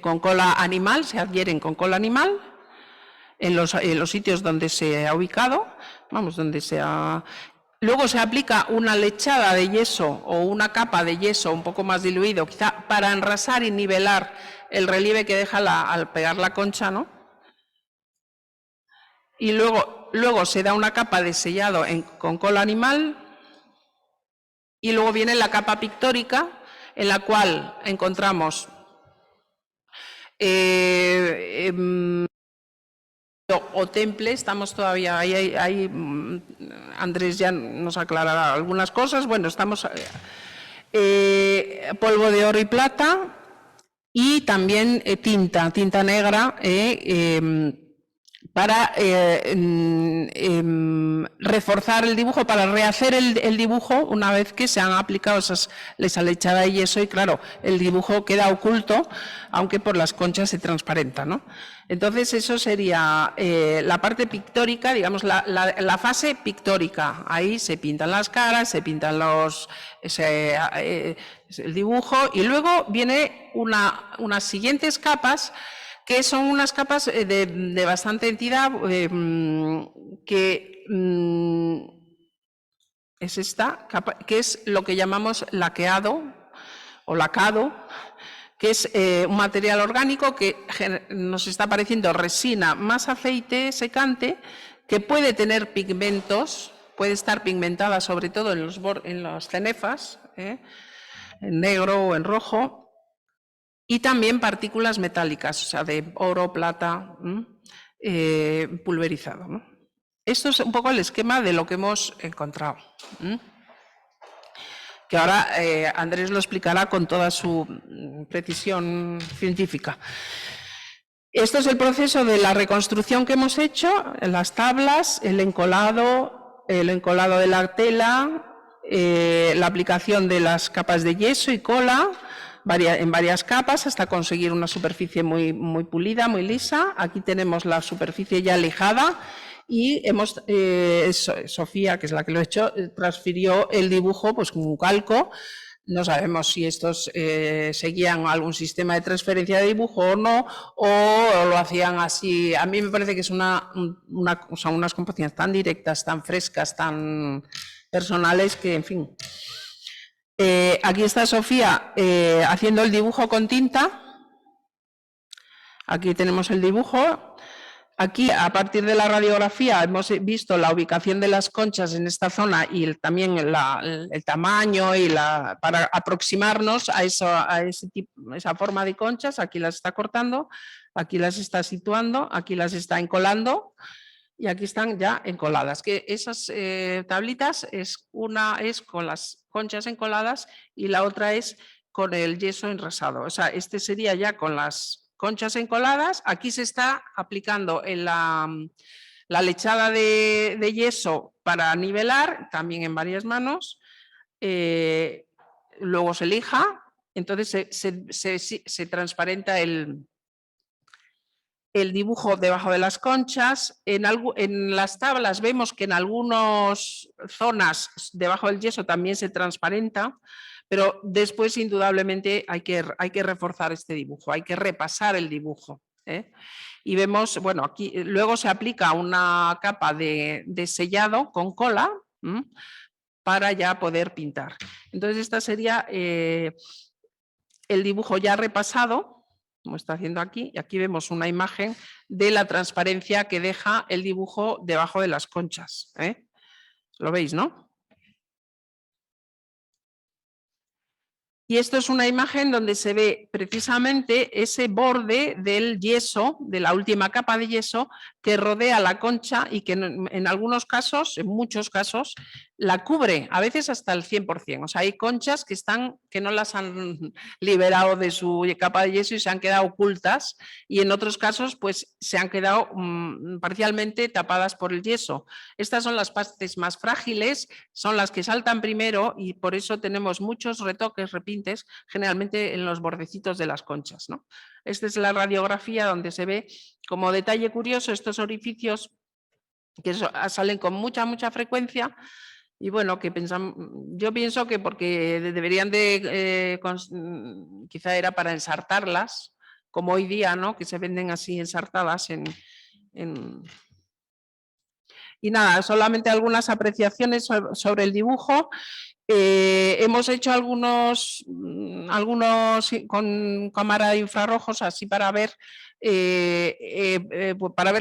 con cola animal, se adhieren con cola animal en los sitios donde se ha ubicado, Luego se aplica una lechada de yeso o una capa de yeso un poco más diluido, quizá para enrasar y nivelar el relieve que deja al pegar la concha, ¿no? Y luego se da una capa de sellado con cola animal y luego viene la capa pictórica, en la cual encontramos o temple, estamos todavía ahí, Andrés ya nos aclarará algunas cosas, bueno, estamos polvo de oro y plata y también tinta negra para reforzar el dibujo, para rehacer el dibujo una vez que se han aplicado esa lechada de yeso y claro, el dibujo queda oculto, aunque por las conchas se transparenta, ¿no? Entonces eso sería la parte pictórica, digamos la fase pictórica, ahí se pintan las caras, se pintan el dibujo y luego viene unas siguientes capas que son unas capas de bastante entidad, que es esta capa, que es lo que llamamos laqueado o lacado, que es un material orgánico que nos está pareciendo resina más aceite secante, que puede tener pigmentos, puede estar pigmentada sobre todo en las cenefas, en negro o en rojo, y también partículas metálicas, o sea, de oro, plata, pulverizado, ¿no? Esto es un poco el esquema de lo que hemos encontrado. Que ahora Andrés lo explicará con toda su precisión científica. Esto es el proceso de la reconstrucción que hemos hecho, las tablas, el encolado de la tela, la aplicación de las capas de yeso y cola, en varias capas hasta conseguir una superficie muy, muy pulida, muy lisa. Aquí tenemos la superficie ya lijada y Sofía, que es la que lo ha hecho, transfirió el dibujo pues, con un calco. No sabemos si estos seguían algún sistema de transferencia de dibujo o no, o lo hacían así. A mí me parece que es son unas composiciones tan directas, tan frescas, tan personales que, en fin... aquí está Sofía haciendo el dibujo con tinta. Aquí tenemos el dibujo. Aquí, a partir de la radiografía, hemos visto la ubicación de las conchas en esta zona y también el tamaño para aproximarnos a esa forma de conchas. Aquí las está cortando, aquí las está situando, aquí las está encolando. Y aquí están ya encoladas, que esas tablitas, una es con las conchas encoladas y la otra es con el yeso enrasado. O sea, este sería ya con las conchas encoladas. Aquí se está aplicando la lechada de yeso para nivelar, también en varias manos. Luego se lija, entonces se transparenta el dibujo debajo de las conchas. En las tablas vemos que en algunas zonas debajo del yeso también se transparenta, pero después indudablemente hay que reforzar este dibujo, hay que repasar el dibujo. Y vemos, bueno, aquí luego se aplica una capa de sellado con cola para ya poder pintar. Entonces esta sería el dibujo ya repasado. como está haciendo aquí, y aquí vemos una imagen de la transparencia que deja el dibujo debajo de las conchas. ¿Lo veis, no? Y esto es una imagen donde se ve precisamente ese borde del yeso, de la última capa de yeso, que rodea la concha y que en algunos casos, en muchos casos, la cubre, a veces hasta el 100%. O sea, hay conchas que no las han liberado de su capa de yeso y se han quedado ocultas, y en otros casos pues se han quedado parcialmente tapadas por el yeso. Estas son las partes más frágiles, son las que saltan primero, y por eso tenemos muchos retoques, repintes, generalmente en los bordecitos de las conchas, ¿no? Esta es la radiografía donde se ve, como detalle curioso, estos orificios que salen con mucha frecuencia. Y bueno, yo pienso que porque deberían de, quizá era para ensartarlas, como hoy día, ¿no? Que se venden así ensartadas Y nada, solamente algunas apreciaciones sobre el dibujo. Hemos hecho algunos con cámara de infrarrojos, así para ver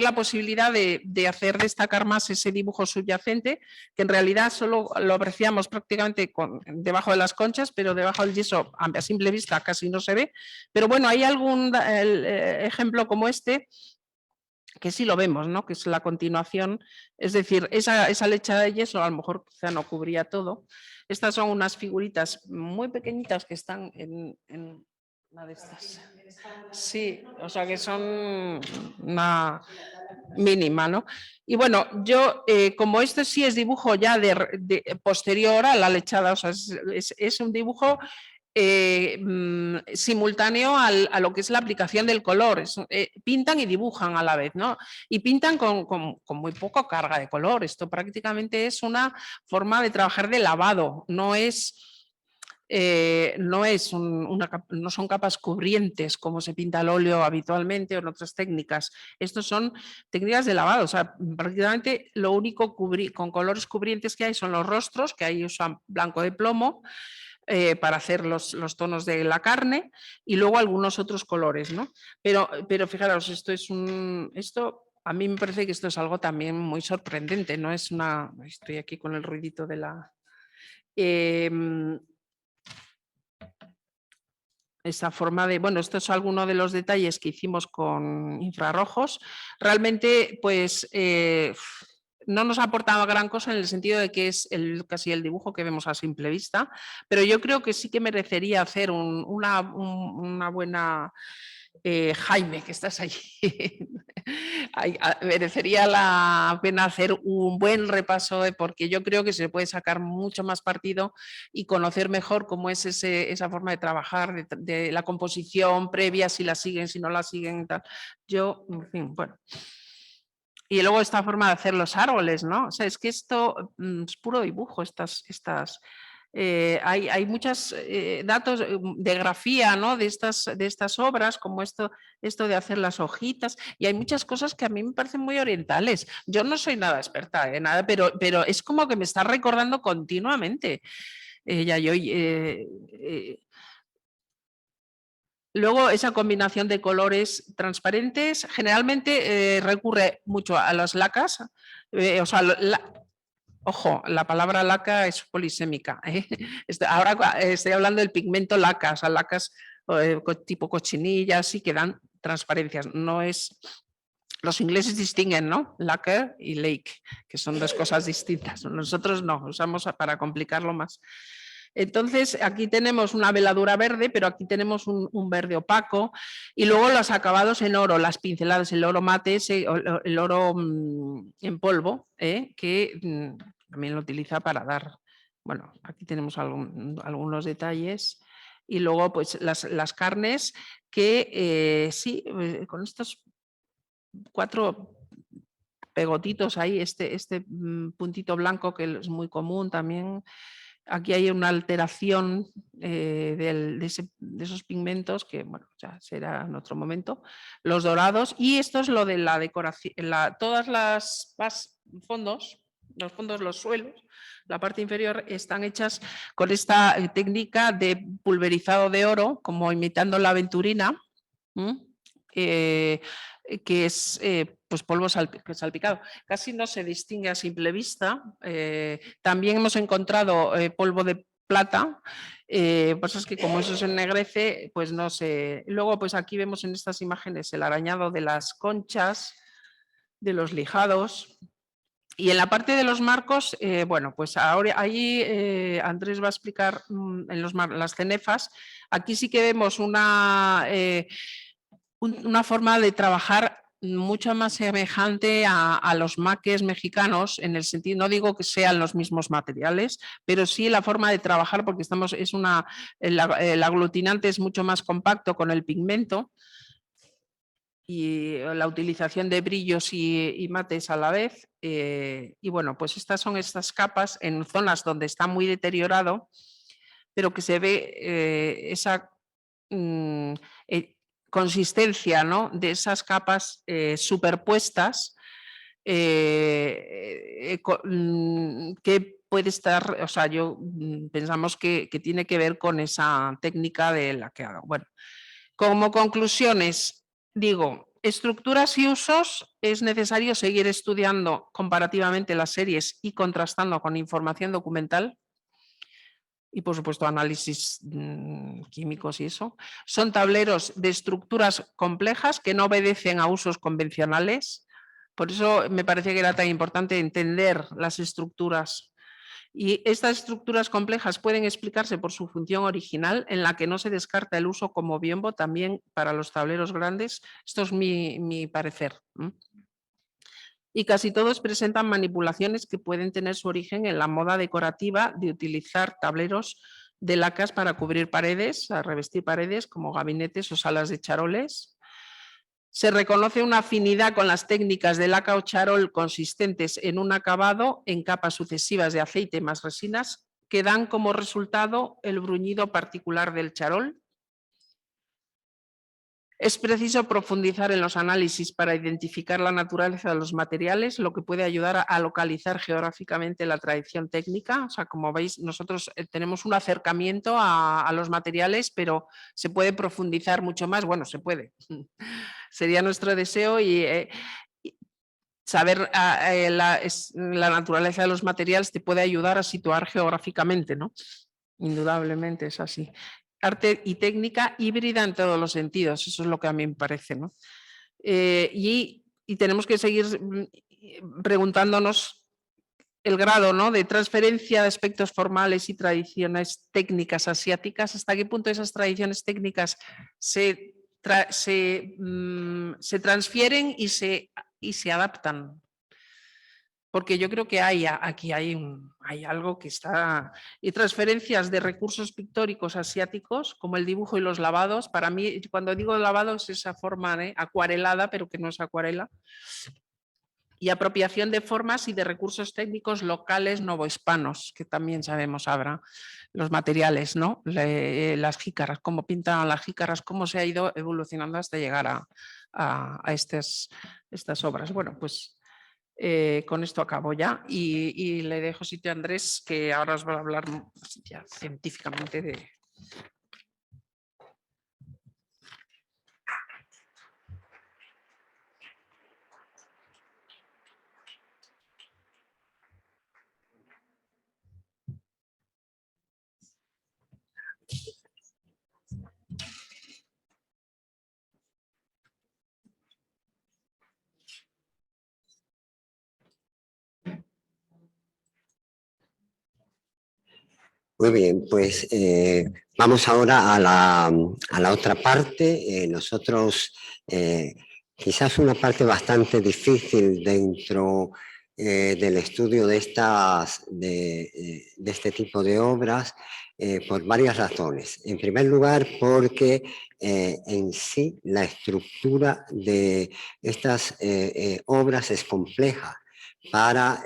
la posibilidad de hacer destacar más ese dibujo subyacente, que en realidad solo lo apreciamos prácticamente debajo de las conchas, pero debajo del yeso a simple vista casi no se ve. Pero bueno, hay algún ejemplo como este que sí lo vemos, ¿no? Que es la continuación, es decir, esa lecha de yeso a lo mejor quizá no cubría todo. Estas son unas figuritas muy pequeñitas que están en una de estas. Sí, o sea que son una mínima, ¿no? Y bueno, yo, como esto sí es dibujo ya posterior a la lechada, o sea, es un dibujo simultáneo a lo que es la aplicación del color. Pintan y dibujan a la vez, ¿no? Y pintan con muy poca carga de color. Esto prácticamente es una forma de trabajar de lavado, no son capas cubrientes como se pinta el óleo habitualmente o en otras técnicas. Estos son técnicas de lavado, o sea, prácticamente lo único con colores cubrientes que hay son los rostros, que ahí usan blanco de plomo, para hacer los tonos de la carne, y luego algunos otros colores, ¿no? Pero fijaros, esto a mí me parece que esto es algo también muy sorprendente, no es estoy aquí con el ruidito de la... esa forma de, bueno, estos son algunos de los detalles que hicimos con infrarrojos. Realmente, pues, no nos aportaba gran cosa en el sentido de que es casi el dibujo que vemos a simple vista, pero yo creo que sí que merecería hacer una buena... Jaime, que estás allí, merecería la pena hacer un buen repaso, porque yo creo que se puede sacar mucho más partido y conocer mejor cómo es esa forma de trabajar, de la composición previa, si la siguen, si no la siguen, tal. Yo, en fin, bueno. Y luego esta forma de hacer los árboles, ¿no? O sea, es que esto es puro dibujo, hay muchos datos de grafía, ¿no? de estas obras, como esto de hacer las hojitas, y hay muchas cosas que a mí me parecen muy orientales. Yo no soy nada experta en nada, pero es como que me está recordando continuamente. Luego, esa combinación de colores transparentes generalmente recurre mucho a las lacas, o sea, ojo, la palabra laca es polisémica. Ahora estoy hablando del pigmento laca, o sea, lacas tipo cochinilla, así que dan transparencias. No es... Los ingleses distinguen, ¿no? Lacquer y lake, que son dos cosas distintas. Nosotros no, usamos para complicarlo más. Entonces, aquí tenemos una veladura verde, pero aquí tenemos un verde opaco, y luego los acabados en oro, las pinceladas, el oro mate, el oro en polvo, que también lo utiliza para dar, bueno, aquí tenemos algunos detalles, y luego pues las carnes que sí, con estos 4 pegotitos ahí, este puntito blanco que es muy común también. Aquí hay una alteración de esos pigmentos que, bueno, ya será en otro momento. Los dorados, y esto es lo de la decoración, todas las fondos, los suelos, la parte inferior, están hechas con esta técnica de pulverizado de oro, como imitando la aventurina, que es pues polvo salpicado. Casi no se distingue a simple vista. También hemos encontrado polvo de plata, pues es que como eso se ennegrece, pues no sé. Luego pues aquí vemos en estas imágenes el arañado de las conchas, de los lijados. Y en la parte de los marcos, bueno, pues ahora ahí Andrés va a explicar en las cenefas. Aquí sí que vemos una forma de trabajar mucho más semejante a los maques mexicanos, en el sentido, no digo que sean los mismos materiales, pero sí la forma de trabajar, porque el aglutinante es mucho más compacto con el pigmento, y la utilización de brillos y mates a la vez. Y bueno, pues estas son estas capas en zonas donde está muy deteriorado, pero que se ve esa consistencia, ¿no?, de esas capas superpuestas que puede estar, o sea, pensamos que tiene que ver con esa técnica de laqueado. Bueno, como conclusiones, digo, estructuras y usos, es necesario seguir estudiando comparativamente las series y contrastando con información documental y, por supuesto, análisis químicos y eso. Son tableros de estructuras complejas que no obedecen a usos convencionales. Por eso me parece que era tan importante entender las estructuras. Y estas estructuras complejas pueden explicarse por su función original, en la que no se descarta el uso como biombo también para los tableros grandes. Esto es mi parecer. Y casi todos presentan manipulaciones que pueden tener su origen en la moda decorativa de utilizar tableros de lacas para cubrir paredes, a revestir paredes como gabinetes o salas de charoles. Se reconoce una afinidad con las técnicas de laca o charol consistentes en un acabado en capas sucesivas de aceite más resinas que dan como resultado el bruñido particular del charol. Es preciso profundizar en los análisis para identificar la naturaleza de los materiales, lo que puede ayudar a localizar geográficamente la tradición técnica. O sea, como veis, nosotros tenemos un acercamiento a los materiales, pero se puede profundizar mucho más. Bueno, se puede. Sería nuestro deseo y saber la naturaleza de los materiales te puede ayudar a situar geográficamente, ¿no? Indudablemente es así. Arte y técnica híbrida en todos los sentidos, eso es lo que a mí me parece, ¿no? Y tenemos que seguir preguntándonos el grado, ¿no?, de transferencia de aspectos formales y tradiciones técnicas asiáticas, hasta qué punto esas tradiciones técnicas se transfieren y se adaptan. Porque yo creo que aquí hay algo que está... Y transferencias de recursos pictóricos asiáticos, como el dibujo y los lavados. Para mí, cuando digo lavados, es esa forma acuarelada, pero que no es acuarela. Y apropiación de formas y de recursos técnicos locales novohispanos, que también sabemos habrá. Los materiales, ¿no? Las jícaras, cómo pintan las jícaras, cómo se ha ido evolucionando hasta llegar a estas obras. Bueno, pues... con esto acabo ya y le dejo sitio a Andrés, que ahora os va a hablar ya científicamente de... Muy bien, pues vamos ahora a la otra parte. Nosotros, quizás una parte bastante difícil dentro del estudio de este tipo de obras, por varias razones. En primer lugar, porque en sí la estructura de estas obras es compleja para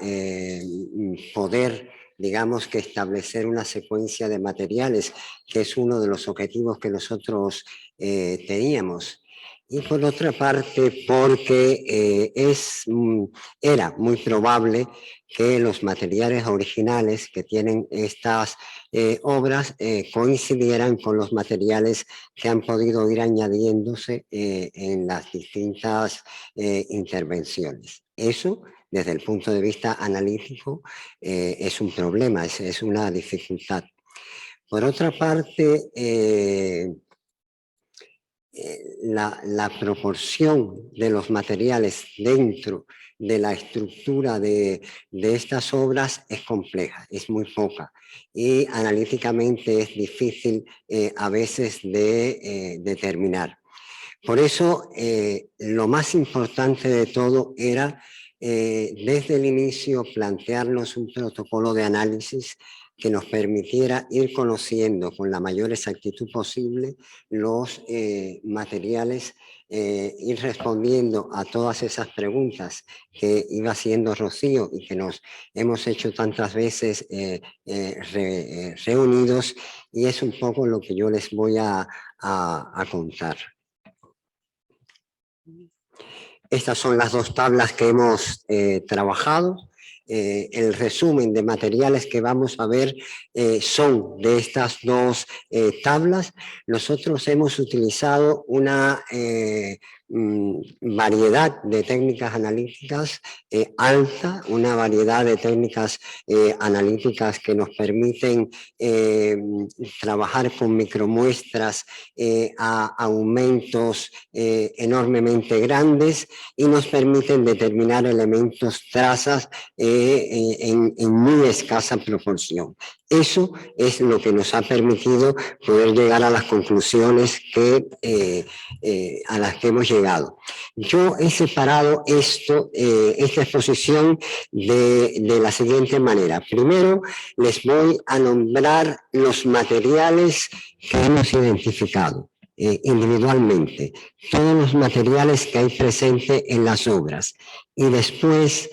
poder, digamos, que establecer una secuencia de materiales, que es uno de los objetivos que nosotros teníamos. y por otra parte porque era muy probable que los materiales originales que tienen estas obras coincidieran con los materiales que han podido ir añadiéndose en las distintas intervenciones. Eso, desde el punto de vista analítico, es un problema, es una dificultad. Por otra parte, la proporción de los materiales dentro de la estructura de estas obras es compleja, es muy poca y analíticamente es difícil a veces de determinar. Por eso lo más importante de todo era desde el inicio plantearnos un protocolo de análisis que nos permitiera ir conociendo con la mayor exactitud posible los materiales, ir respondiendo a todas esas preguntas que iba haciendo Rocío y que nos hemos hecho tantas veces reunidos, y es un poco lo que yo les voy a contar. Estas son las dos tablas que hemos trabajado. El resumen de materiales que vamos a ver son de estas dos tablas. Nosotros hemos utilizado una variedad de técnicas analíticas alta, una variedad de técnicas analíticas que nos permiten trabajar con micromuestras a aumentos enormemente grandes y nos permiten determinar elementos, trazas en muy escasa proporción. Eso es lo que nos ha permitido poder llegar a las conclusiones a las que hemos llegado. Yo he separado esta exposición de la siguiente manera. Primero, les voy a nombrar los materiales que hemos identificado individualmente, todos los materiales que hay presentes en las obras. Y después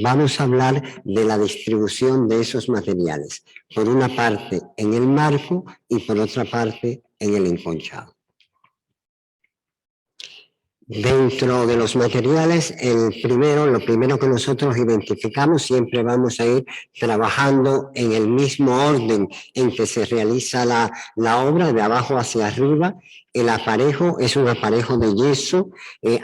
vamos a hablar de la distribución de esos materiales, por una parte en el marco y por otra parte en el enconchado. Dentro de los materiales, lo primero que nosotros identificamos, siempre vamos a ir trabajando en el mismo orden en que se realiza la obra, de abajo hacia arriba. El aparejo es un aparejo de yeso.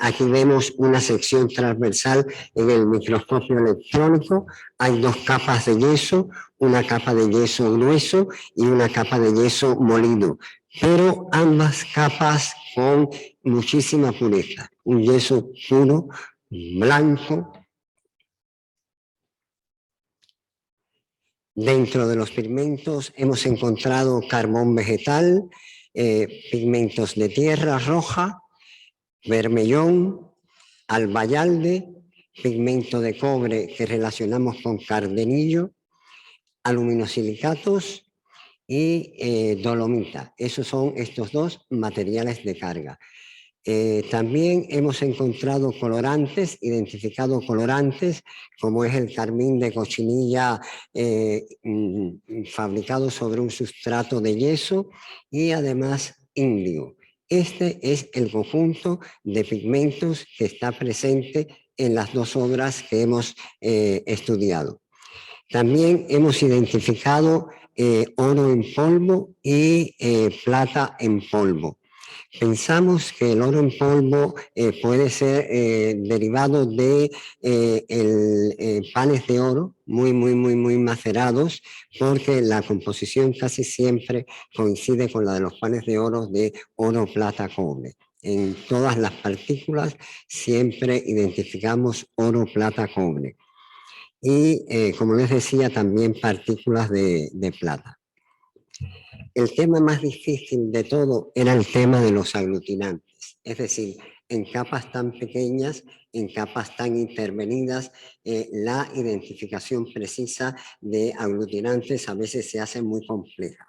Aquí vemos una sección transversal en el microscopio electrónico. Hay dos capas de yeso, una capa de yeso grueso y una capa de yeso molido, pero ambas capas con muchísima pureza. Un yeso puro, blanco. Dentro de los pigmentos hemos encontrado carbón vegetal, pigmentos de tierra roja, vermellón, albayalde, pigmento de cobre que relacionamos con cardenillo, aluminosilicatos y dolomita. Esos son estos dos materiales de carga. También hemos encontrado colorantes, identificado colorantes, como es el carmín de cochinilla fabricado sobre un sustrato de yeso, y además índigo. Este es el conjunto de pigmentos que está presente en las dos obras que hemos estudiado. También hemos identificado oro en polvo y plata en polvo. Pensamos que el oro en polvo puede ser derivado de panes de oro muy macerados, porque la composición casi siempre coincide con la de los panes de oro plata, cobre. En todas las partículas siempre identificamos oro, plata, cobre. Y como les decía, también partículas de plata. El tema más difícil de todo era el tema de los aglutinantes, es decir, en capas tan pequeñas, en capas tan intervenidas, la identificación precisa de aglutinantes a veces se hace muy compleja.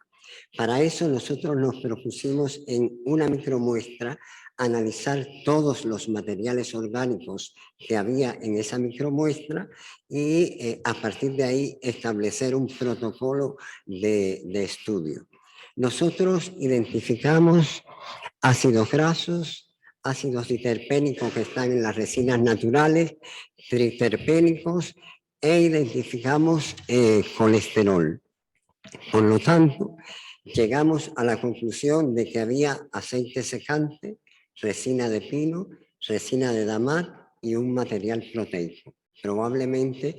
Para eso nosotros nos propusimos en una micromuestra analizar todos los materiales orgánicos que había en esa micromuestra y a partir de ahí establecer un protocolo de estudio. Nosotros identificamos ácidos grasos, ácidos diterpénicos que están en las resinas naturales, triterpénicos, e identificamos colesterol. Por lo tanto, llegamos a la conclusión de que había aceite secante, resina de pino, resina de damar y un material proteico. Probablemente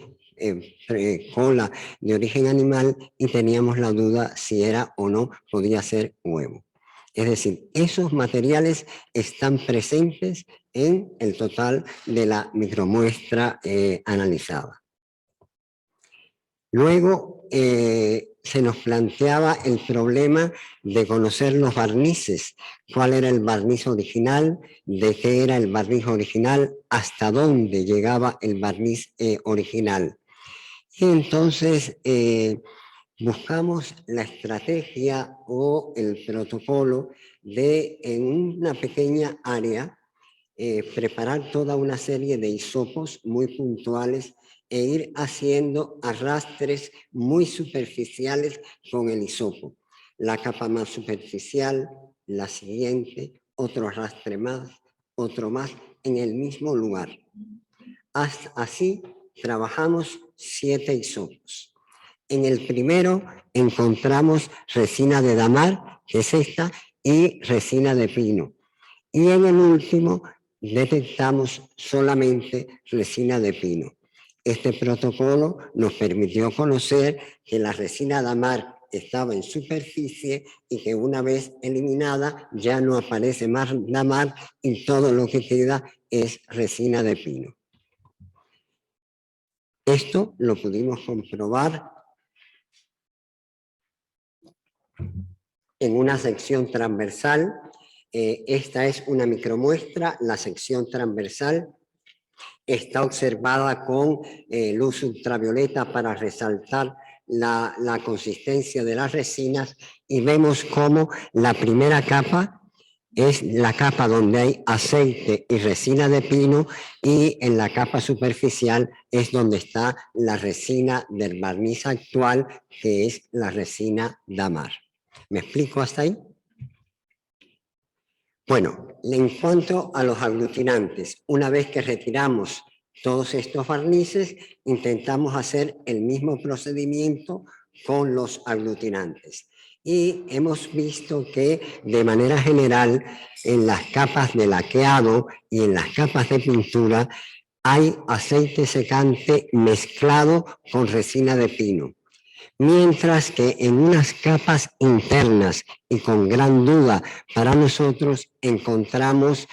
cola de origen animal, y teníamos la duda si era o no, podía ser huevo. Es decir, esos materiales están presentes en el total de la micromuestra analizada. Luego se nos planteaba el problema de conocer los barnices, cuál era el barniz original, de qué era el barniz original, hasta dónde llegaba el barniz original. Y entonces buscamos la estrategia o el protocolo de, en una pequeña área, preparar toda una serie de hisopos muy puntuales e ir haciendo arrastres muy superficiales con el hisopo. La capa más superficial, la siguiente, otro arrastre más, otro más, en el mismo lugar. Así trabajamos 7 hisopos. En el primero encontramos resina de damar, que es esta, y resina de pino. Y en el último detectamos solamente resina de pino. Este protocolo nos permitió conocer que la resina damar estaba en superficie y que una vez eliminada ya no aparece más damar y todo lo que queda es resina de pino. Esto lo pudimos comprobar en una sección transversal. Esta es una micromuestra, la sección transversal está observada con luz ultravioleta para resaltar la consistencia de las resinas, y vemos cómo la primera capa es la capa donde hay aceite y resina de pino, y en la capa superficial es donde está la resina del barniz actual, que es la resina damar. ¿Me explico hasta ahí? Bueno, en cuanto a los aglutinantes, una vez que retiramos todos estos barnices, intentamos hacer el mismo procedimiento con los aglutinantes. Y hemos visto que de manera general en las capas de laqueado y en las capas de pintura hay aceite secante mezclado con resina de pino. Mientras que en unas capas internas y con gran duda para nosotros encontramos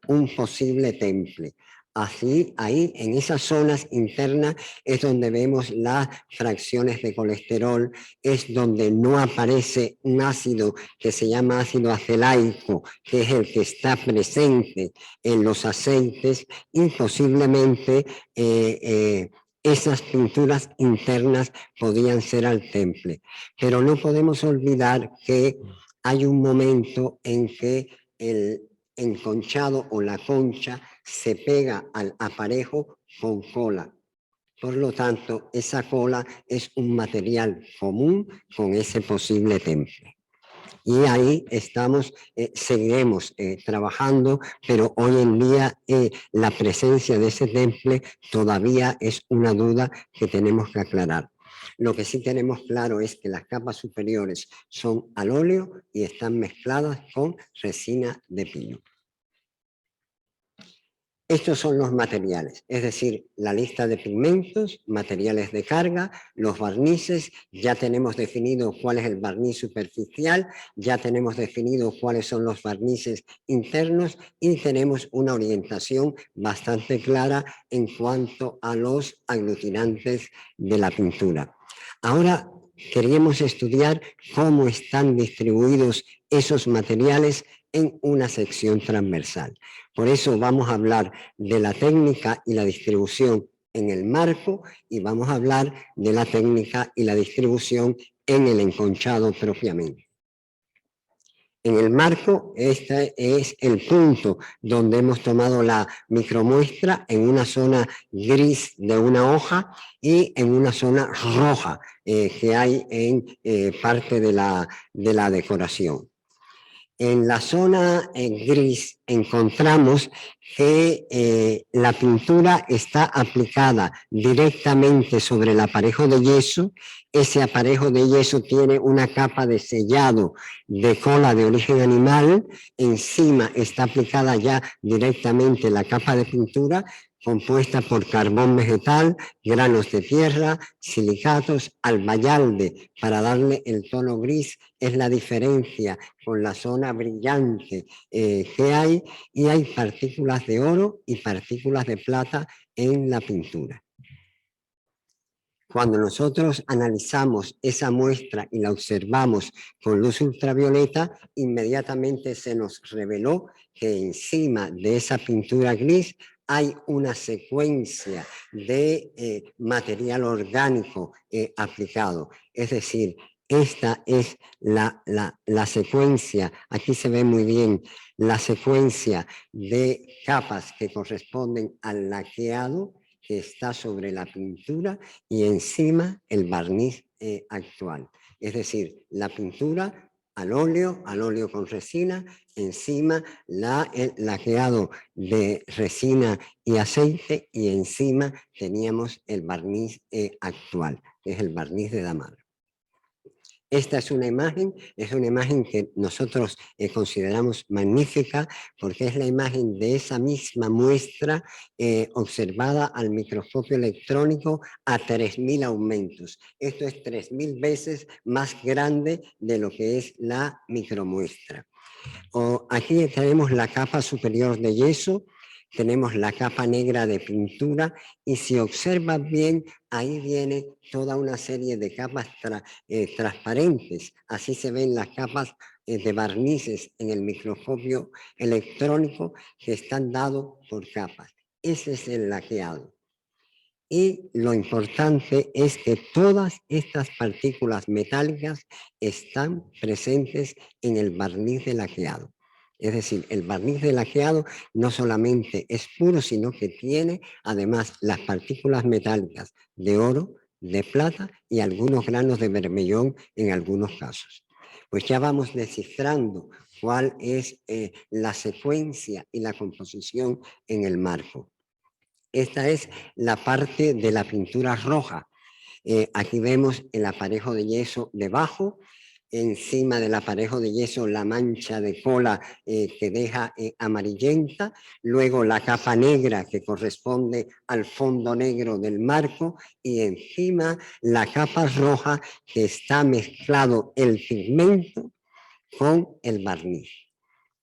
un posible temple. Así, ahí en esas zonas internas es donde vemos las fracciones de colesterol, es donde no aparece un ácido que se llama ácido acelaico, que es el que está presente en los aceites, y posiblemente esas pinturas internas podían ser al temple. Pero no podemos olvidar que hay un momento en que el enconchado o la concha se pega al aparejo con cola. Por lo tanto, esa cola es un material común con ese posible temple. Y ahí estamos, seguiremos trabajando, pero hoy en día la presencia de ese temple todavía es una duda que tenemos que aclarar. Lo que sí tenemos claro es que las capas superiores son al óleo y están mezcladas con resina de pino. Estos son los materiales, es decir, la lista de pigmentos, materiales de carga, los barnices. Ya tenemos definido cuál es el barniz superficial, ya tenemos definido cuáles son los barnices internos, y tenemos una orientación bastante clara en cuanto a los aglutinantes de la pintura. Ahora queríamos estudiar cómo están distribuidos esos materiales en una sección transversal. Por eso vamos a hablar de la técnica y la distribución en el marco, y vamos a hablar de la técnica y la distribución en el enconchado propiamente. En el marco, este es el punto donde hemos tomado la micromuestra en una zona gris de una hoja y en una zona roja que hay en parte de la decoración. En la zona gris encontramos que la pintura está aplicada directamente sobre el aparejo de yeso. Ese aparejo de yeso tiene una capa de sellado de cola de origen animal. Encima está aplicada ya directamente la capa de pintura, compuesta por carbón vegetal, granos de tierra, silicatos, albayalde, para darle el tono gris. Es la diferencia con la zona brillante que hay, y hay partículas de oro y partículas de plata en la pintura. Cuando nosotros analizamos esa muestra y la observamos con luz ultravioleta, inmediatamente se nos reveló que encima de esa pintura gris hay una secuencia de material orgánico aplicado. Es decir, esta es la secuencia, aquí se ve muy bien, la secuencia de capas que corresponden al laqueado que está sobre la pintura, y encima el barniz actual. Es decir, la pintura al óleo con resina, encima el laqueado de resina y aceite, y encima teníamos el barniz actual, que es el barniz de Damar. Esta es una imagen que nosotros consideramos magnífica, porque es la imagen de esa misma muestra observada al microscopio electrónico a 3000 aumentos. Esto es 3000 veces más grande de lo que es la micromuestra. Aquí tenemos la capa superior de yeso, tenemos la capa negra de pintura, y si observan bien, ahí viene toda una serie de capas transparentes. Así se ven las capas de barnices en el microscopio electrónico, que están dados por capas. Ese es el laqueado. Y lo importante es que todas estas partículas metálicas están presentes en el barniz de laqueado. Es decir, el barniz de laqueado no solamente es puro, sino que tiene además las partículas metálicas de oro, de plata y algunos granos de bermellón en algunos casos. Pues ya vamos descifrando cuál es la secuencia y la composición en el marco. Esta es la parte de la pintura roja. Aquí vemos el aparejo de yeso debajo, encima del aparejo de yeso la mancha de cola que deja amarillenta, luego la capa negra que corresponde al fondo negro del marco, y encima la capa roja que está mezclado el pigmento con el barniz.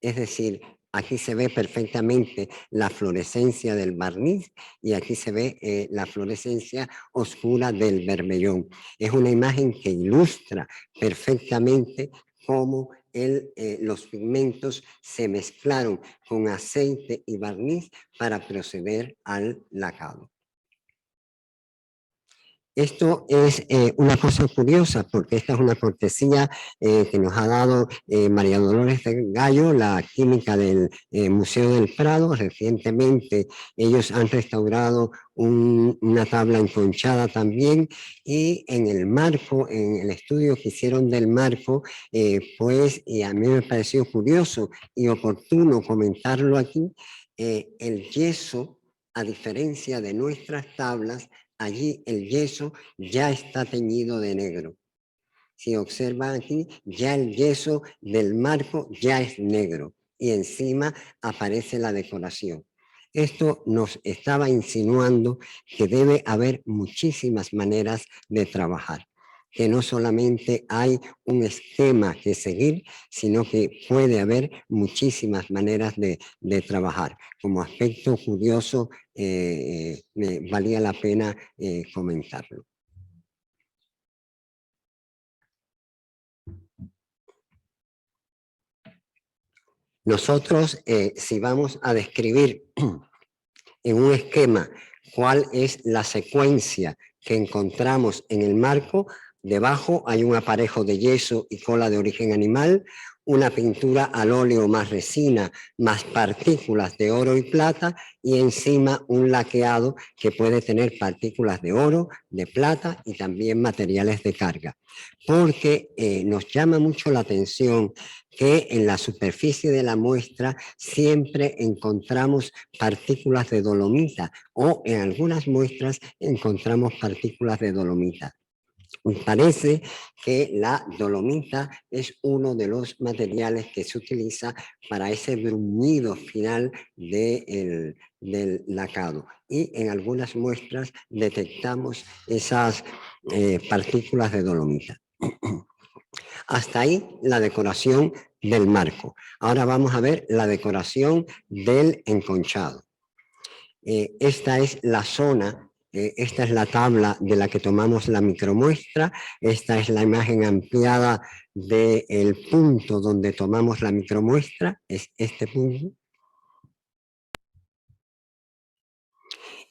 Es decir, aquí se ve perfectamente la fluorescencia del barniz, y aquí se ve la fluorescencia oscura del bermellón. Es una imagen que ilustra perfectamente cómo los pigmentos se mezclaron con aceite y barniz para proceder al lacado. Esto es una cosa curiosa, porque esta es una cortesía que nos ha dado María Dolores de Gallo, la química del Museo del Prado. Recientemente ellos han restaurado una tabla enconchada también, y en el marco, en el estudio que hicieron del marco, pues, y a mí me pareció curioso y oportuno comentarlo aquí, el yeso, a diferencia de nuestras tablas, allí el yeso ya está teñido de negro. Si observan aquí, ya el yeso del marco ya es negro, y encima aparece la decoración. Esto nos estaba insinuando que debe haber muchísimas maneras de trabajar, que no solamente hay un esquema que seguir, sino que puede haber muchísimas maneras de trabajar. Como aspecto curioso, valía la pena comentarlo. Nosotros, si vamos a describir en un esquema cuál es la secuencia que encontramos en el marco, Debajo hay un aparejo de yeso y cola de origen animal, una pintura al óleo más resina, más partículas de oro y plata, y encima un laqueado que puede tener partículas de oro, de plata y también materiales de carga. Porque nos llama mucho la atención que en la superficie de la muestra siempre encontramos partículas de dolomita, o en algunas muestras encontramos partículas de dolomita. Parece que la dolomita es uno de los materiales que se utiliza para ese bruñido final del lacado, y en algunas muestras detectamos esas partículas de dolomita. Hasta ahí la decoración del marco. Ahora vamos a ver la decoración del enconchado. Esta es la zona, esta es la tabla de la que tomamos la micromuestra, esta es la imagen ampliada del punto donde tomamos la micromuestra, es este punto.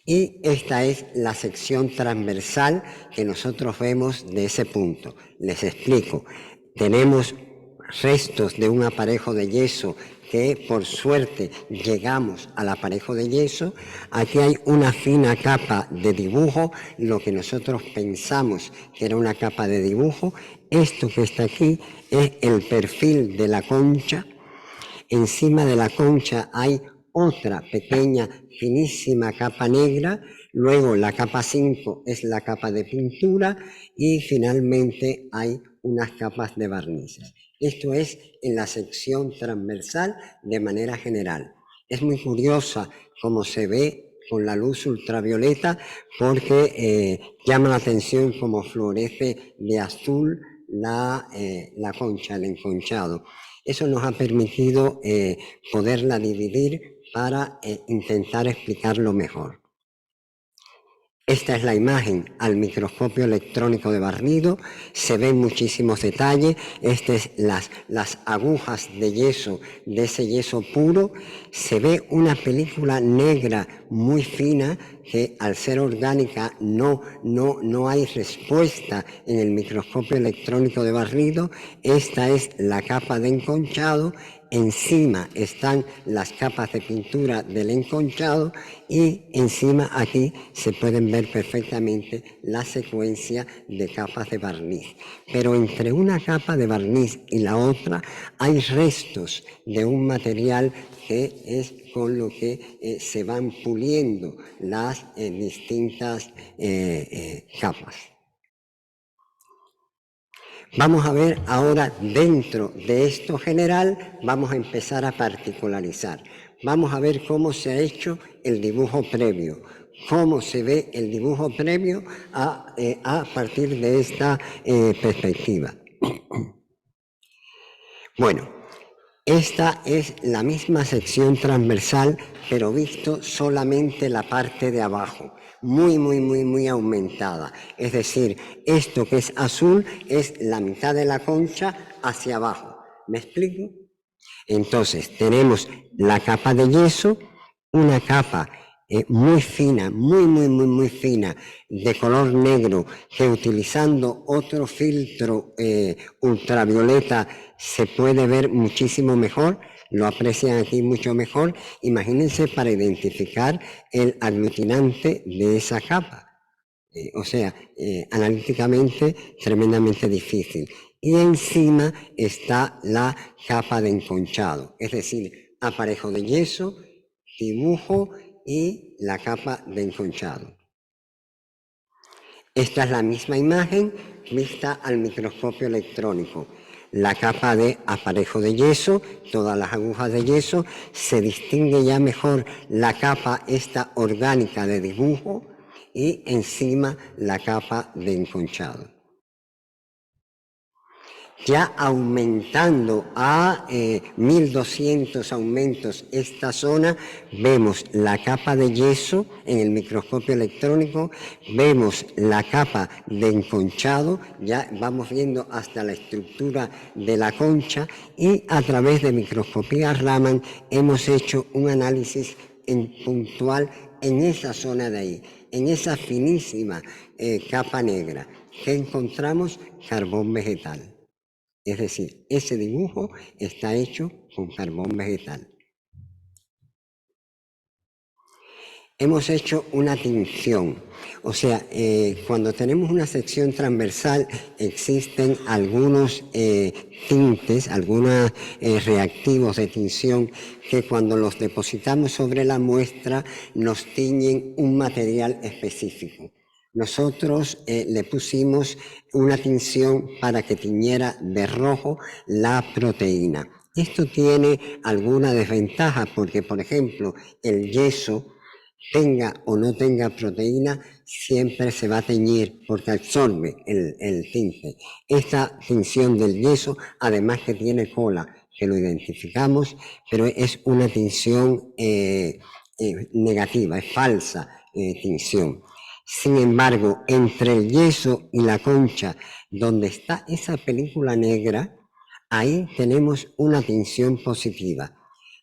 Y esta es la sección transversal que nosotros vemos de ese punto. Les explico. Tenemos restos de un aparejo de yeso que por suerte llegamos al aparejo de yeso. Aquí hay una fina capa de dibujo, lo que nosotros pensamos que era una capa de dibujo. Esto que está aquí es el perfil de la concha. Encima de la concha hay otra pequeña, finísima capa negra, luego la capa 5 es la capa de pintura y finalmente hay unas capas de barnices. Esto es en la sección transversal de manera general. Es muy curiosa cómo se ve con la luz ultravioleta porque llama la atención cómo florece de azul la concha, el enconchado. Eso nos ha permitido poderla dividir para intentar explicarlo mejor. Esta es la imagen al microscopio electrónico de barnido, se ven muchísimos detalles, estas es las agujas de yeso, de ese yeso puro, se ve una película negra muy fina que al ser orgánica no hay respuesta en el microscopio electrónico de barnido. Esta es la capa de enconchado. Encima están las capas de pintura del enconchado y encima aquí se pueden ver perfectamente la secuencia de capas de barniz. Pero entre una capa de barniz y la otra hay restos de un material que es con lo que se van puliendo las distintas capas. Vamos a ver ahora, dentro de esto general, vamos a empezar a particularizar. Vamos a ver cómo se ha hecho el dibujo previo, cómo se ve el dibujo previo a partir de esta perspectiva. Bueno, esta es la misma sección transversal, pero visto solamente la parte de abajo. Muy aumentada. Es decir, esto que es azul es la mitad de la concha hacia abajo. ¿Me explico? Entonces, tenemos la capa de yeso, una capa muy fina, muy fina, de color negro, que utilizando otro filtro ultravioleta se puede ver muchísimo mejor. Lo aprecian aquí mucho mejor. Imagínense para identificar el aglutinante de esa capa. O sea, analíticamente tremendamente difícil. Y encima está la capa de enconchado, es decir, aparejo de yeso, dibujo y la capa de enconchado. Esta es la misma imagen vista al microscopio electrónico. La capa de aparejo de yeso, todas las agujas de yeso, se distingue ya mejor la capa esta orgánica de dibujo y encima la capa de enconchado. Ya aumentando a 1200 aumentos esta zona, vemos la capa de yeso en el microscopio electrónico, vemos la capa de enconchado, ya vamos viendo hasta la estructura de la concha, y a través de microscopía Raman hemos hecho un análisis puntual en esa zona de ahí. en esa finísima capa negra, ¿qué encontramos? Carbón vegetal. Es decir, ese dibujo está hecho con carbón vegetal. Hemos hecho una tinción, o sea, cuando tenemos una sección transversal existen algunos tintes, algunos reactivos de tinción que cuando los depositamos sobre la muestra nos tiñen un material específico. Nosotros le pusimos una tinción para que tiñera de rojo la proteína. Esto tiene alguna desventaja porque, por ejemplo, el yeso, tenga o no tenga proteína, siempre se va a teñir porque absorbe el tinte. Esta tinción del yeso, además que tiene cola, que lo identificamos, pero es una tinción negativa, es falsa tinción. Sin embargo, entre el yeso y la concha, donde está esa película negra, ahí tenemos una tinción positiva.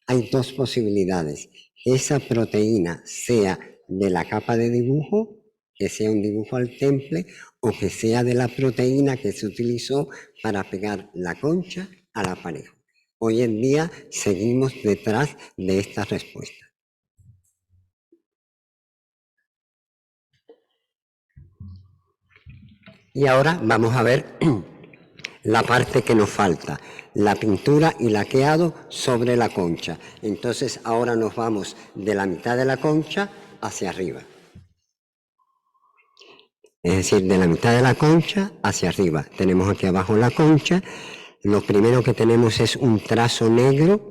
Hay dos posibilidades. Esa proteína sea de la capa de dibujo, que sea un dibujo al temple, o que sea de la proteína que se utilizó para pegar la concha al aparejo. Hoy en día seguimos detrás de esta respuesta. Y ahora vamos a ver la parte que nos falta, la pintura y laqueado sobre la concha. Entonces ahora nos vamos de la mitad de la concha hacia arriba. Es decir, de la mitad de la concha hacia arriba. Tenemos aquí abajo la concha. Lo primero que tenemos es un trazo negro.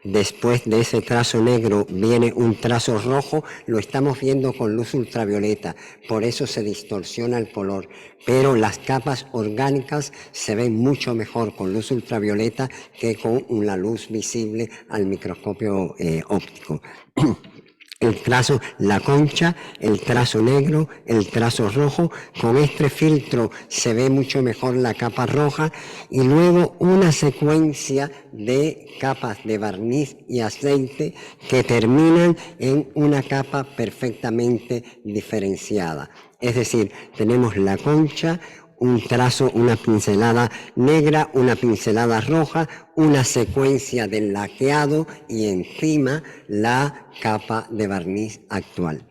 Después de ese trazo negro viene un trazo rojo. Lo estamos viendo con luz ultravioleta, por eso se distorsiona el color. Pero las capas orgánicas se ven mucho mejor con luz ultravioleta que con una luz visible al microscopio óptico. El trazo, la concha, el trazo negro, el trazo rojo. Con este filtro se ve mucho mejor la capa roja y luego una secuencia de capas de barniz y aceite que terminan en una capa perfectamente diferenciada. Es decir, tenemos la concha, un trazo, una pincelada negra, una pincelada roja, una secuencia del laqueado y encima la capa de barniz actual.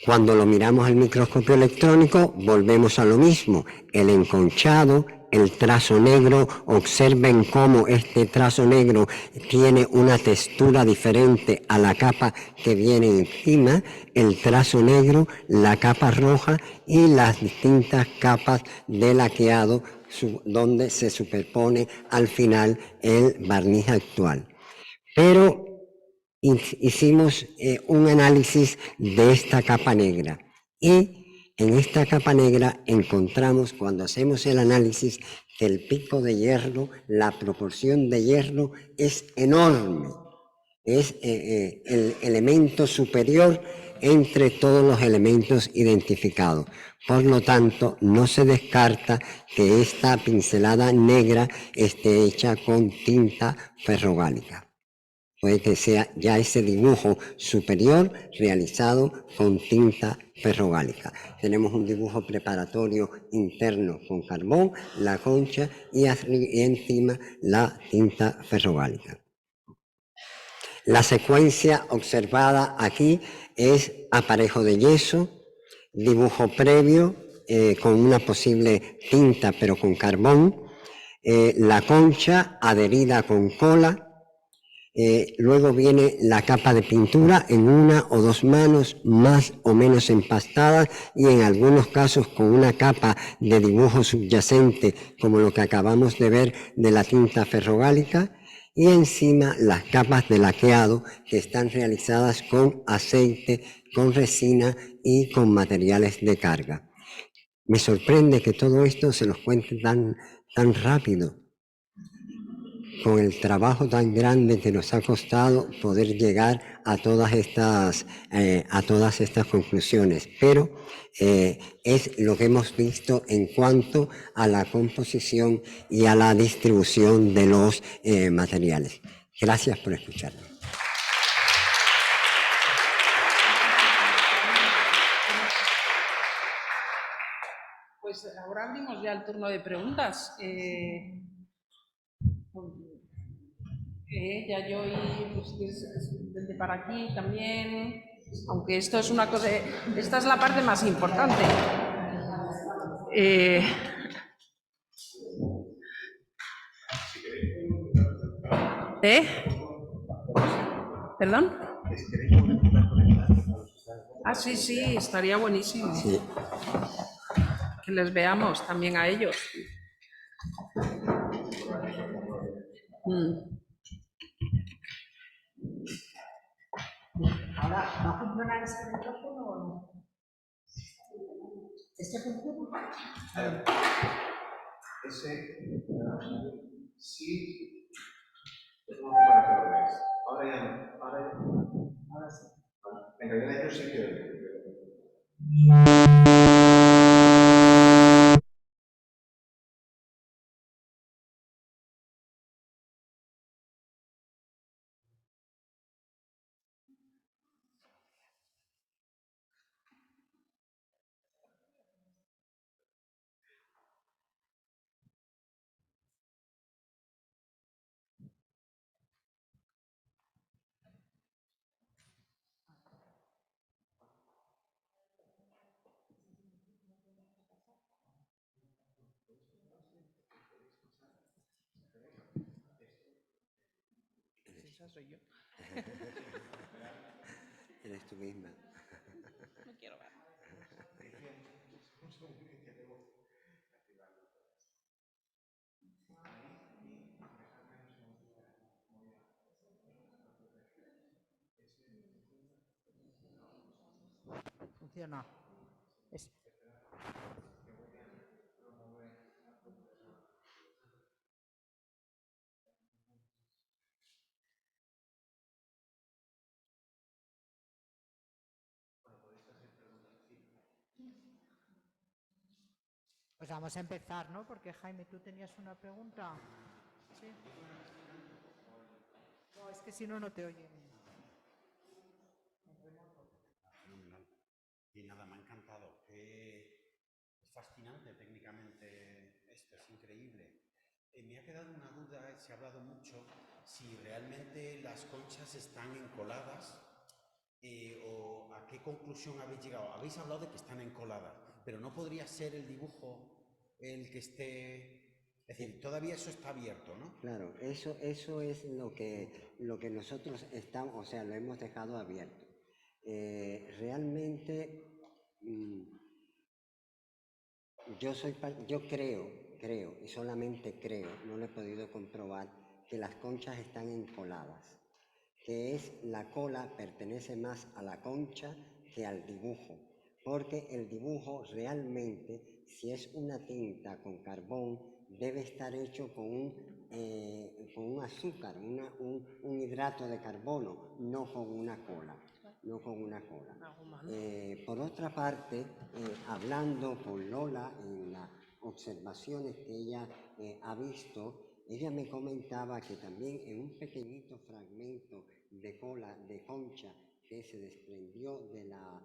Cuando lo miramos al microscopio electrónico, volvemos a lo mismo, el enconchado, el trazo negro. Observen cómo este trazo negro tiene una textura diferente a la capa que viene encima, el trazo negro, la capa roja y las distintas capas de laqueado donde se superpone al final el barniz actual. Pero hicimos un análisis de esta capa negra y en esta capa negra encontramos, cuando hacemos el análisis, que el pico de hierro, la proporción de hierro es enorme. Es el elemento superior entre todos los elementos identificados. Por lo tanto, no se descarta que esta pincelada negra esté hecha con tinta ferrogálica. Puede que sea ya ese dibujo superior realizado con tinta ferrogálica. Tenemos un dibujo preparatorio interno con carbón, la concha y encima la tinta ferrogálica. La secuencia observada aquí es aparejo de yeso, dibujo previo con una posible tinta pero con carbón, la concha adherida con cola. Luego viene la capa de pintura en una o dos manos más o menos empastadas y en algunos casos con una capa de dibujo subyacente como lo que acabamos de ver de la tinta ferrogálica y encima las capas de laqueado que están realizadas con aceite, con resina y con materiales de carga. Me sorprende que todo esto se los cuente tan rápido, con el trabajo tan grande que nos ha costado poder llegar a todas estas conclusiones. Pero es lo que hemos visto en cuanto a la composición y a la distribución de los materiales. Gracias por escucharme. pues ahora abrimos ya el turno de preguntas. Ya yo y pues, desde para aquí también, aunque esto es una cosa, esta es la parte más importante. ¿Perdón? Ah, sí, sí, estaría buenísimo. Sí. Que les veamos también a ellos. Ahora, ¿va a funcionar este micrófono o no? ¿Este funciona? Ese sí. Es un momento para que lo veáis. Ahora ya no. Ahora sí. En realidad yo sí que. Esa soy yo. Eres tú misma. No quiero ver. Funciona. Pues vamos a empezar, ¿no? Porque Jaime, tú tenías una pregunta. Sí. No, es que si no, no te oyen. Y nada, me ha encantado. Es fascinante técnicamente esto, es increíble. Me ha quedado una duda, se ha hablado mucho, si realmente las conchas están encoladas o a qué conclusión habéis llegado. Habéis hablado de que están encoladas, pero no podría ser el dibujo el que esté... Es decir, todavía eso está abierto, ¿no? Claro, eso es lo que nosotros estamos, o sea, lo hemos dejado abierto. Realmente yo creo, y solamente creo, no lo he podido comprobar, que las conchas están encoladas, que la cola pertenece más a la concha que al dibujo, porque el dibujo realmente, si es una tinta con carbón, debe estar hecho con un azúcar, un hidrato de carbono, no con una cola. Por otra parte, hablando con Lola en las observaciones que ella ha visto, ella me comentaba que también en un pequeñito fragmento de cola, de concha, que se desprendió de la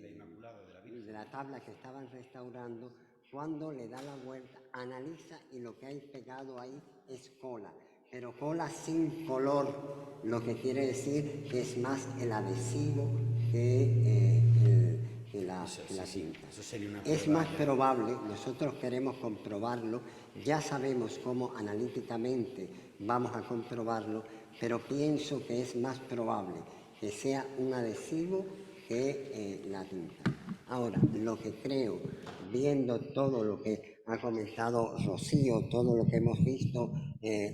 Inmaculada de la Virgen, de la tabla que estaban restaurando, cuando le da la vuelta, analiza y lo que hay pegado ahí es cola, pero cola sin color, lo que quiere decir que es más el adhesivo que la tinta. Eso sería una Es prueba más probable, nosotros queremos comprobarlo, ya sabemos cómo analíticamente vamos a comprobarlo, pero pienso que es más probable que sea un adhesivo que la tinta. Ahora, lo que creo, viendo todo lo que ha comentado Rocío, todo lo que hemos visto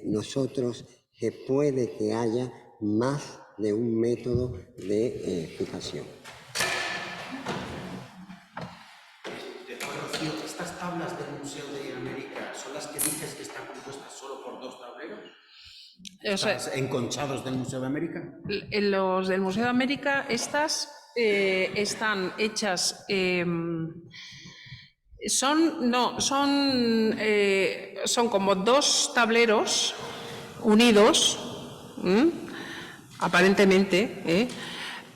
nosotros, que puede que haya más de un método de fijación. Rocío, ¿estas tablas del Museo de América son las que dices que están compuestas solo por dos tableros? ¿Estás enconchados del Museo de América? Los del Museo de América, estas están hechas... son como dos tableros unidos, aparentemente,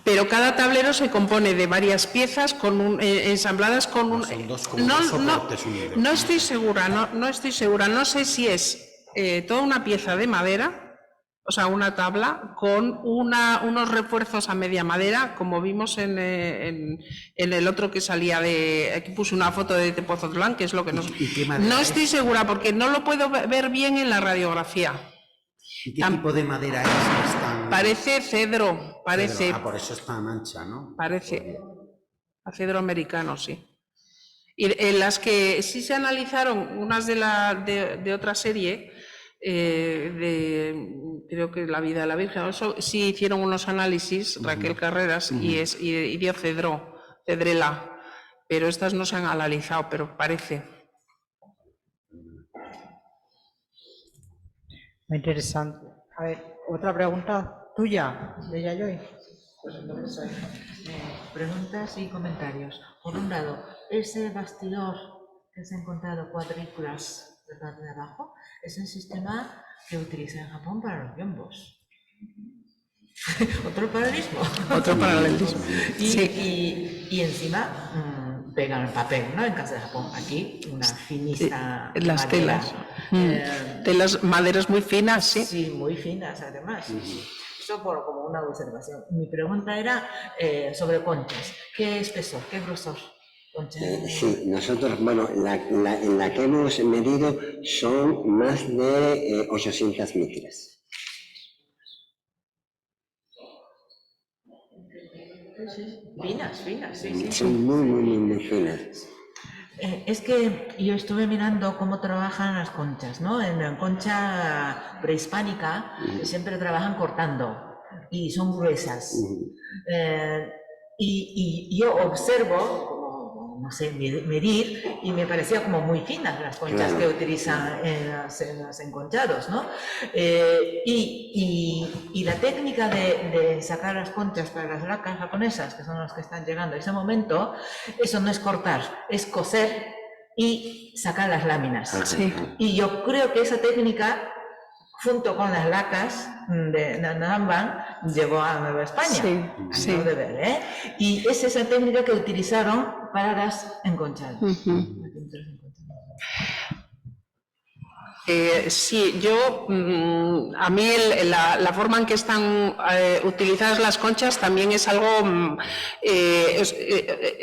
Pero cada tablero se compone de varias piezas ensambladas con un... Son dos como dos soportes unidos. No estoy segura, no estoy segura. No sé si es toda una pieza de madera, o sea, una tabla con unos refuerzos a media madera, como vimos en el otro que salía de... Aquí puse una foto de Tepozotlán, que es lo que nos... ¿Y qué madera No es? estoy segura porque no lo puedo ver bien en la radiografía. ¿Y qué tipo de madera es? Que es tan... Parece cedro, parece... Ah, por eso es tan ancha, ¿no? Parece a cedro americano, sí. Y en las que sí se analizaron, unas de otra serie, creo que La vida de la Virgen, eso sí hicieron unos análisis, Raquel Carreras, y dio cedrela, pero estas no se han analizado, pero parece. Muy interesante. A ver, otra pregunta tuya, de Yayoi. Preguntas y comentarios. Por un lado, ese bastidor que se ha encontrado cuadrículas de parte de abajo es un sistema que utiliza en Japón para los biombos. Otro paralelismo. Otro paralelismo. Y encima pegan el papel, ¿no? En caso de Japón. Aquí una finísima Las madera. telas. Telas, maderas muy finas, sí. Sí, muy finas además. Eso como una observación. Mi pregunta era sobre conchas. ¿Qué espesor, qué grosor? Sí, nosotros, bueno, en la que hemos medido son más de 800 micras. Finas, sí. Son muy finas. Es que yo estuve mirando cómo trabajan las conchas, ¿no? En la concha prehispánica siempre trabajan cortando y son gruesas. Y yo observo, como, no sé, medir, y me parecía como muy finas las conchas que utilizan en los enconchados, ¿no? Y la técnica de sacar las conchas para las lacas japonesas, que son las que están llegando a ese momento, eso no es cortar, es coser y sacar las láminas. Sí. Y yo creo que esa técnica, junto con las lacas de Nanban, llegó a Nueva España. Sí. De ver, ¿eh? Y es esa técnica que utilizaron para las enconchadas. Sí, yo, a mí la forma en que están utilizadas las conchas también es algo,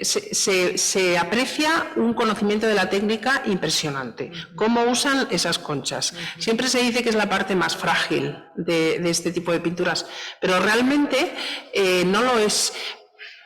se aprecia un conocimiento de la técnica impresionante, cómo usan esas conchas. Siempre se dice que es la parte más frágil de este tipo de pinturas, pero realmente no lo es,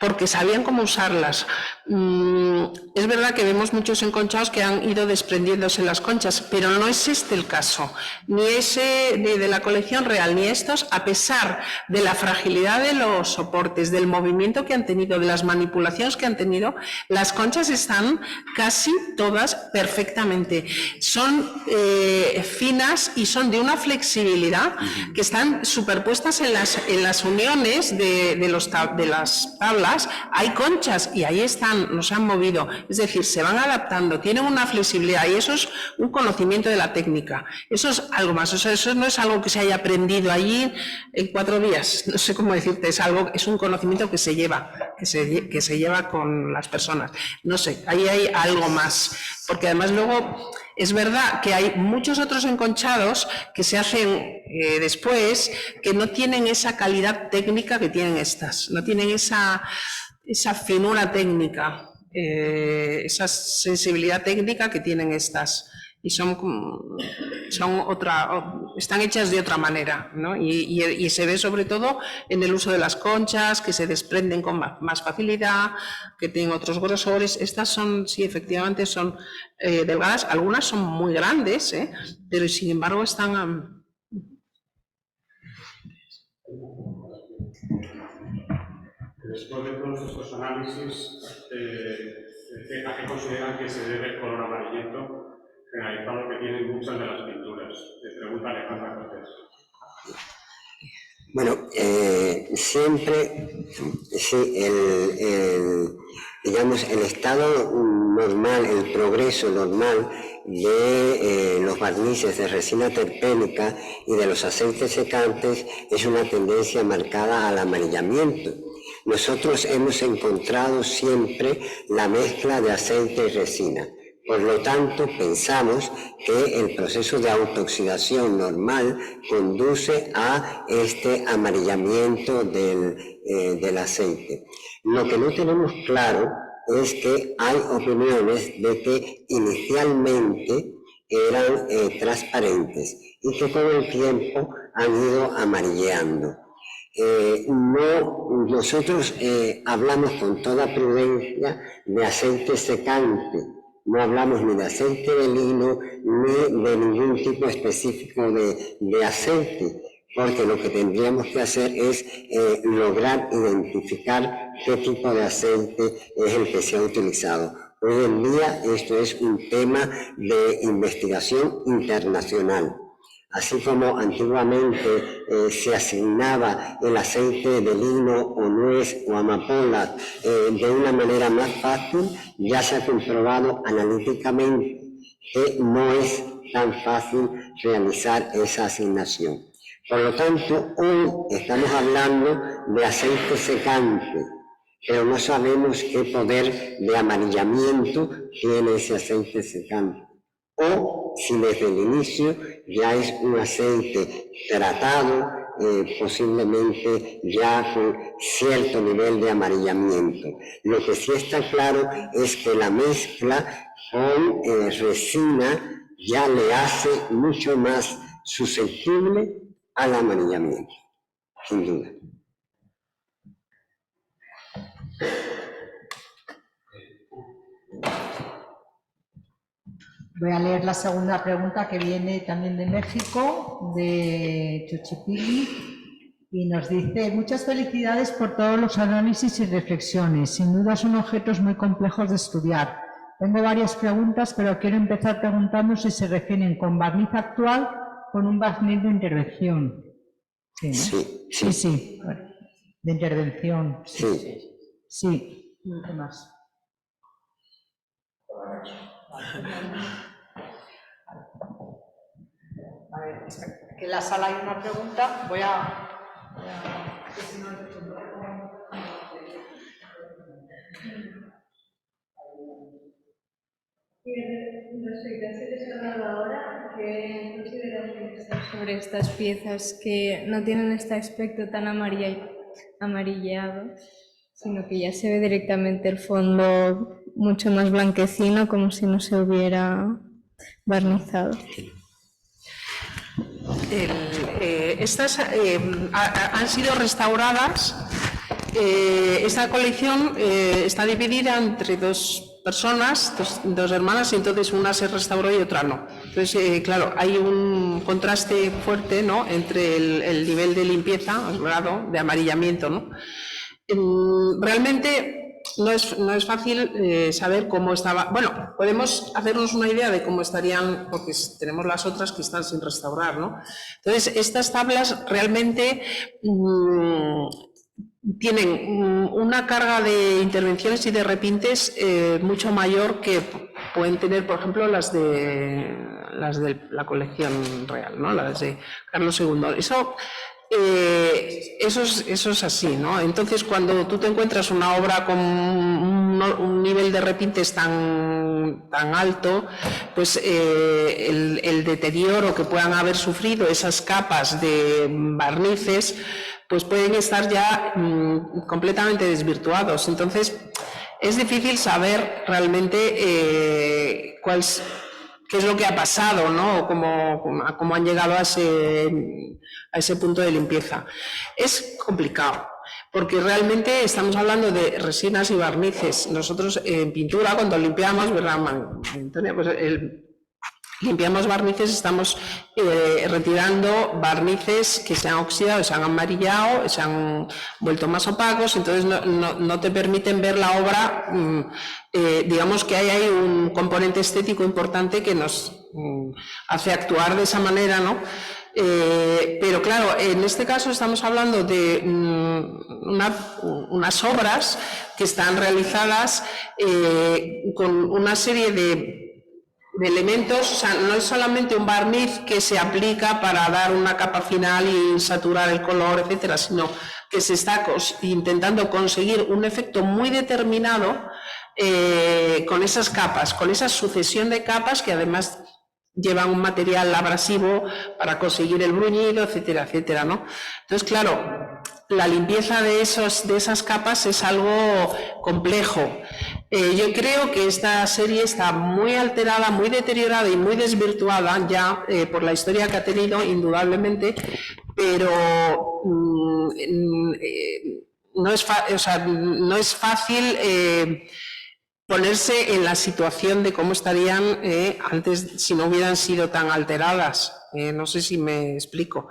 porque sabían cómo usarlas. Es verdad que vemos muchos enconchados que han ido desprendiéndose las conchas, pero no es este el caso, ni ese de la colección real, ni estos, a pesar de la fragilidad de los soportes, del movimiento que han tenido, de las manipulaciones que han tenido, las conchas están casi todas perfectamente. Son finas y son de una flexibilidad que están superpuestas en las uniones de las tablas. Hay conchas y ahí están, no se han movido, es decir, se van adaptando, tienen una flexibilidad y eso es un conocimiento de la técnica. Eso es algo más, o sea, eso no es algo que se haya aprendido allí en 4 días, no sé cómo decirte, es un conocimiento que se lleva, que se lleva con las personas. No sé, ahí hay algo más, porque además luego es verdad que hay muchos otros enconchados que se hacen después que no tienen esa calidad técnica que tienen estas, no tienen esa finura técnica, esa sensibilidad técnica que tienen estas, y están hechas de otra manera, ¿no? Y se ve sobre todo en el uso de las conchas, que se desprenden con más facilidad, que tienen otros grosores. Estas son, sí, efectivamente son delgadas, algunas son muy grandes, pero sin embargo están... Después de todos estos análisis, ¿a qué consideran que se debe el color amarillento generalizado que tienen muchas de las pinturas? Le pregunta Alejandra Cortés. Bueno, siempre, sí, digamos, el estado normal, el progreso normal de los barnices de resina terpénica y de los aceites secantes es una tendencia marcada al amarillamiento. nosotros hemos encontrado siempre la mezcla de aceite y resina. Por lo tanto, pensamos que el proceso de autooxidación normal conduce a este amarillamiento del aceite. Lo que no tenemos claro es que hay opiniones de que inicialmente eran transparentes y que con el tiempo han ido amarilleando. Nosotros hablamos con toda prudencia de aceite secante. No hablamos ni de aceite de lino ni de ningún tipo específico de aceite, porque lo que tendríamos que hacer es lograr identificar qué tipo de aceite es el que se ha utilizado. Hoy en día esto es un tema de investigación internacional. Así como antiguamente se asignaba el aceite de lino o nuez o amapola de una manera más fácil, ya se ha comprobado analíticamente que no es tan fácil realizar esa asignación. Por lo tanto, hoy estamos hablando de aceite secante, pero no sabemos qué poder de amarillamiento tiene ese aceite secante. O si desde el inicio ya es un aceite tratado, posiblemente ya con cierto nivel de amarillamiento. Lo que sí está claro es que la mezcla con resina ya le hace mucho más susceptible al amarillamiento, sin duda. Voy a leer la segunda pregunta que viene también de México, de Chochipilli, y nos dice: muchas felicidades por todos los análisis y reflexiones. Sin duda son objetos muy complejos de estudiar. Tengo varias preguntas, pero quiero empezar preguntando si se refieren con barniz actual o con un barniz de intervención. Sí, ¿no? Sí. De intervención. Sí. ¿Qué más? A ver, que en la sala hay una pregunta. Voy a Respecto a este que se ha hablado ahora, ¿qué consideraciones sobre estas piezas que no tienen este aspecto tan amarillado, sino que ya se ve directamente el fondo mucho más blanquecino, como si no se hubiera barnizado? Estas han sido restauradas. Esta colección está dividida entre dos personas, dos hermanas, y entonces una se restauró y otra no. Entonces, claro, hay un contraste fuerte, ¿no?, entre el nivel de limpieza, el grado de amarillamiento, ¿no? Realmente no es fácil saber cómo estaba. Bueno, podemos hacernos una idea de cómo estarían, porque tenemos las otras que están sin restaurar, ¿no? Entonces, estas tablas realmente tienen una carga de intervenciones y de repintes mucho mayor que pueden tener, por ejemplo, las de la colección real, ¿no?, las de Carlos II. Eso es así, ¿no? Entonces, cuando tú te encuentras una obra con un nivel de repintes tan alto, pues el deterioro que puedan haber sufrido esas capas de barnices, pues pueden estar ya completamente desvirtuados. Entonces, es difícil saber realmente qué es lo que ha pasado, ¿no?, o cómo han llegado a ese punto de limpieza. Es complicado, porque realmente estamos hablando de resinas y barnices. Nosotros en pintura, cuando limpiamos, ¿verdad, Antonia? Pues limpiamos barnices, estamos retirando barnices que se han oxidado, se han amarillado, se han vuelto más opacos, entonces no te permiten ver la obra. Digamos que hay ahí un componente estético importante que nos hace actuar de esa manera, ¿no? Pero claro, en este caso estamos hablando de unas obras que están realizadas con una serie de elementos. O sea, no es solamente un barniz que se aplica para dar una capa final y saturar el color, etcétera, sino que se está intentando conseguir un efecto muy determinado con esas capas, con esa sucesión de capas que además llevan un material abrasivo para conseguir el bruñido, etcétera, etcétera, ¿no? Entonces, claro, la limpieza de esas capas es algo complejo. Yo creo que esta serie está muy alterada, muy deteriorada y muy desvirtuada ya por la historia que ha tenido, indudablemente, pero no es fácil ponerse en la situación de cómo estarían antes si no hubieran sido tan alteradas. No sé si me explico.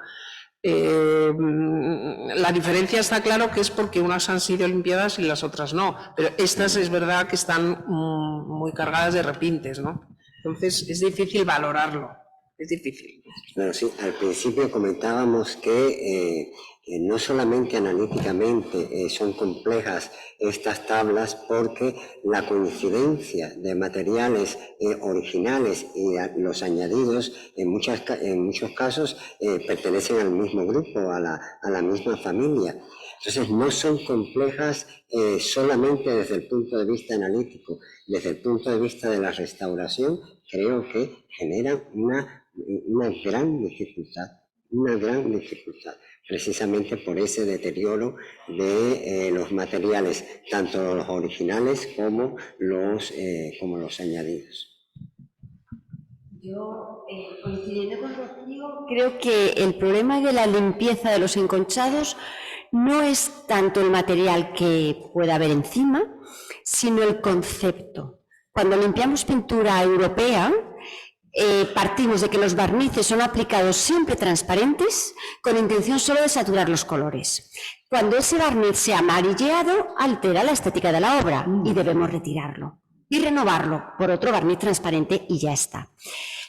La diferencia está claro que es porque unas han sido limpiadas y las otras no, pero estas es verdad que están muy cargadas de repintes, ¿no? Entonces es difícil valorarlo, es difícil. Bueno, sí, al principio comentábamos que no solamente analíticamente son complejas estas tablas, porque la coincidencia de materiales originales y los añadidos en muchos casos pertenecen al mismo grupo, a la misma familia. Entonces no son complejas solamente desde el punto de vista analítico, desde el punto de vista de la restauración creo que generan una gran dificultad, precisamente por ese deterioro de los materiales, tanto los originales como los añadidos. Yo, coincidiendo con Rocío, creo que el problema de la limpieza de los enconchados no es tanto el material que pueda haber encima, sino el concepto. Cuando limpiamos pintura europea, partimos de que los barnices son aplicados siempre transparentes con intención solo de saturar los colores. Cuando ese barniz se ha amarilleado, altera la estética de la obra y debemos retirarlo y renovarlo por otro barniz transparente y ya está.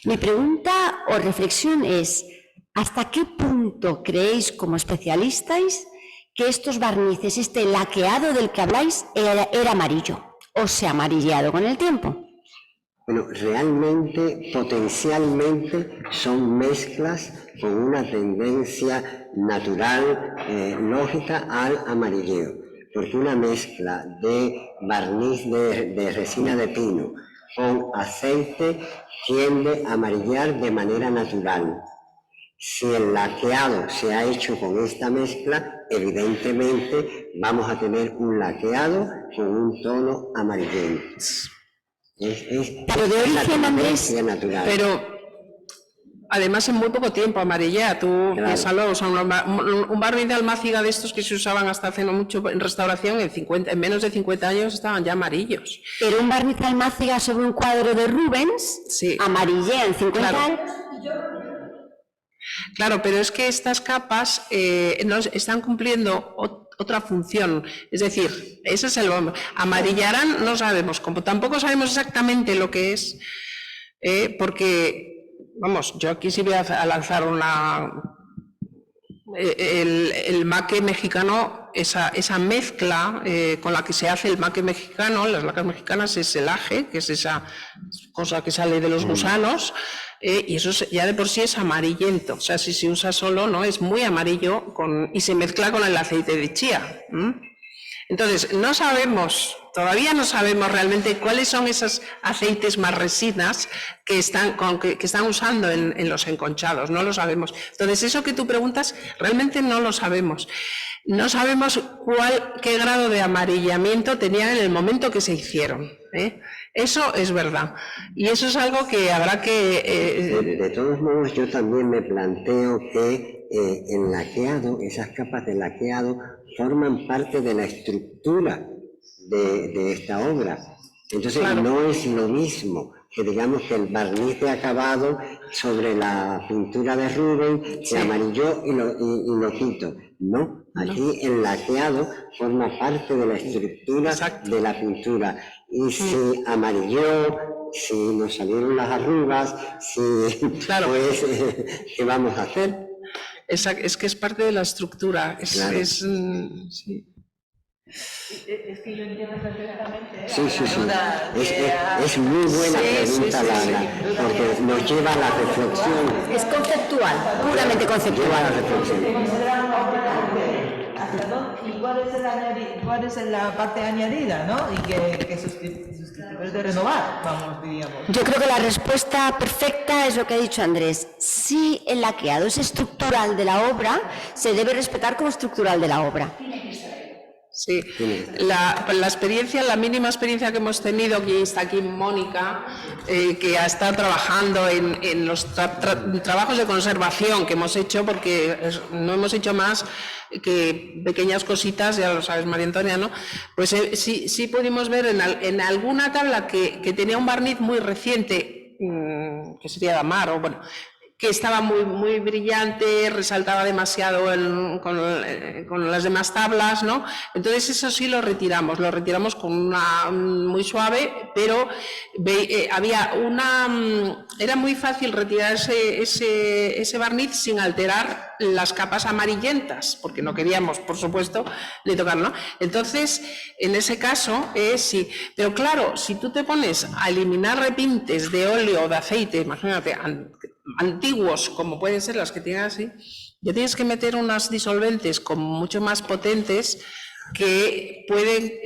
Mi pregunta o reflexión es: ¿hasta qué punto creéis como especialistas que estos barnices, este laqueado del que habláis, era amarillo o se ha amarilleado con el tiempo? Bueno, realmente, potencialmente, son mezclas con una tendencia natural, lógica al amarilleo, porque una mezcla de barniz de resina de pino con aceite tiende a amarillar de manera natural. Si el laqueado se ha hecho con esta mezcla, evidentemente vamos a tener un laqueado con un tono amarillento. Pero de origen, Andrés, pero además en muy poco tiempo amarillea. Tú piénsalo, o sea, un barniz de almáciga de estos que se usaban hasta hace no mucho en restauración, en menos de 50 años estaban ya amarillos. Pero un barniz de almáciga sobre un cuadro de Rubens, sí, amarillea en 50 años. Claro, pero es que estas capas están cumpliendo otra función, es decir, ese es el amarillarán, no sabemos, como tampoco sabemos exactamente lo que es, porque, vamos, yo aquí sí voy a lanzar el maque mexicano, esa mezcla con la que se hace el maque mexicano, las lacas mexicanas, es el aje, que es esa cosa que sale de los gusanos, y eso ya de por sí es amarillento, o sea, si se usa solo, ¿no? Es muy amarillo y se mezcla con el aceite de chía. Entonces, todavía no sabemos realmente cuáles son esos aceites más resinas que están usando en los enconchados, no lo sabemos. Entonces, eso que tú preguntas, realmente no lo sabemos. No sabemos qué grado de amarillamiento tenían en el momento que se hicieron. Eso es verdad. Y eso es algo que habrá que... De todos modos, yo también me planteo que el laqueado, esas capas de laqueado, forman parte de la estructura de esta obra. Entonces, claro, no es lo mismo que digamos que el barniz de acabado sobre la pintura de Rubens se amarilló y lo quito. No, aquí el laqueado forma parte de la estructura de la pintura. Y si amarilló, si nos salieron las arrugas, claro, pues, ¿qué vamos a hacer? Es que es parte de la estructura. Claro. Sí. Es que yo entiendo perfectamente. Sí. Es muy buena pregunta, porque nos lleva a la reflexión. Es conceptual, puramente conceptual. Lleva a la reflexión. Perdón, ¿y cuál es la parte añadida, ¿no? Y que suscriptores de renovar, vamos, diríamos. Yo creo que la respuesta perfecta es lo que ha dicho Andrés. Si el laqueado es estructural de la obra, se debe respetar como estructural de la obra. Sí, la experiencia, la mínima experiencia que hemos tenido, aquí está aquí Mónica, que ha estado trabajando en los trabajos de conservación que hemos hecho, porque no hemos hecho más que pequeñas cositas, ya lo sabes María Antonia, ¿no? Pues sí pudimos ver en alguna tabla que tenía un barniz muy reciente, que sería de Amar, o bueno, que estaba muy brillante, resaltaba demasiado con las demás tablas, ¿no? Entonces eso sí lo retiramos con una muy suave, pero era muy fácil retirar ese barniz sin alterar las capas amarillentas, porque no queríamos, por supuesto, de tocarlo, ¿no? Entonces, en ese caso, sí. Pero claro, si tú te pones a eliminar repintes de óleo o de aceite, imagínate, antiguos, como pueden ser las que tienen así, ya tienes que meter unos disolventes como mucho más potentes que puede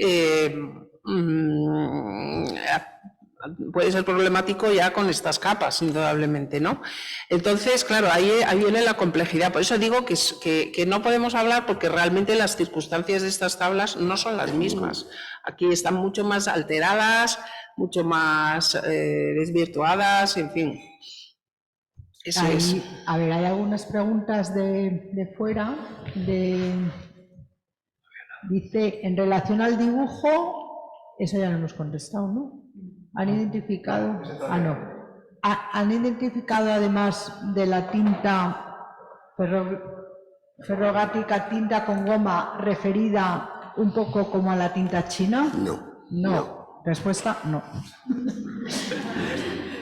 ser problemático ya con estas capas, indudablemente, ¿no? Entonces, claro, ahí viene la complejidad. Por eso digo que no podemos hablar, porque realmente las circunstancias de estas tablas no son las mismas. Aquí están mucho más alteradas, mucho más desvirtuadas, en fin. Eso es. A ver, hay algunas preguntas de fuera. Dice, en relación al dibujo, eso ya lo hemos contestado, ¿no? Han identificado... no. Han identificado, además de la tinta ferrogática, tinta con goma referida un poco como a la tinta china. No. Respuesta, no.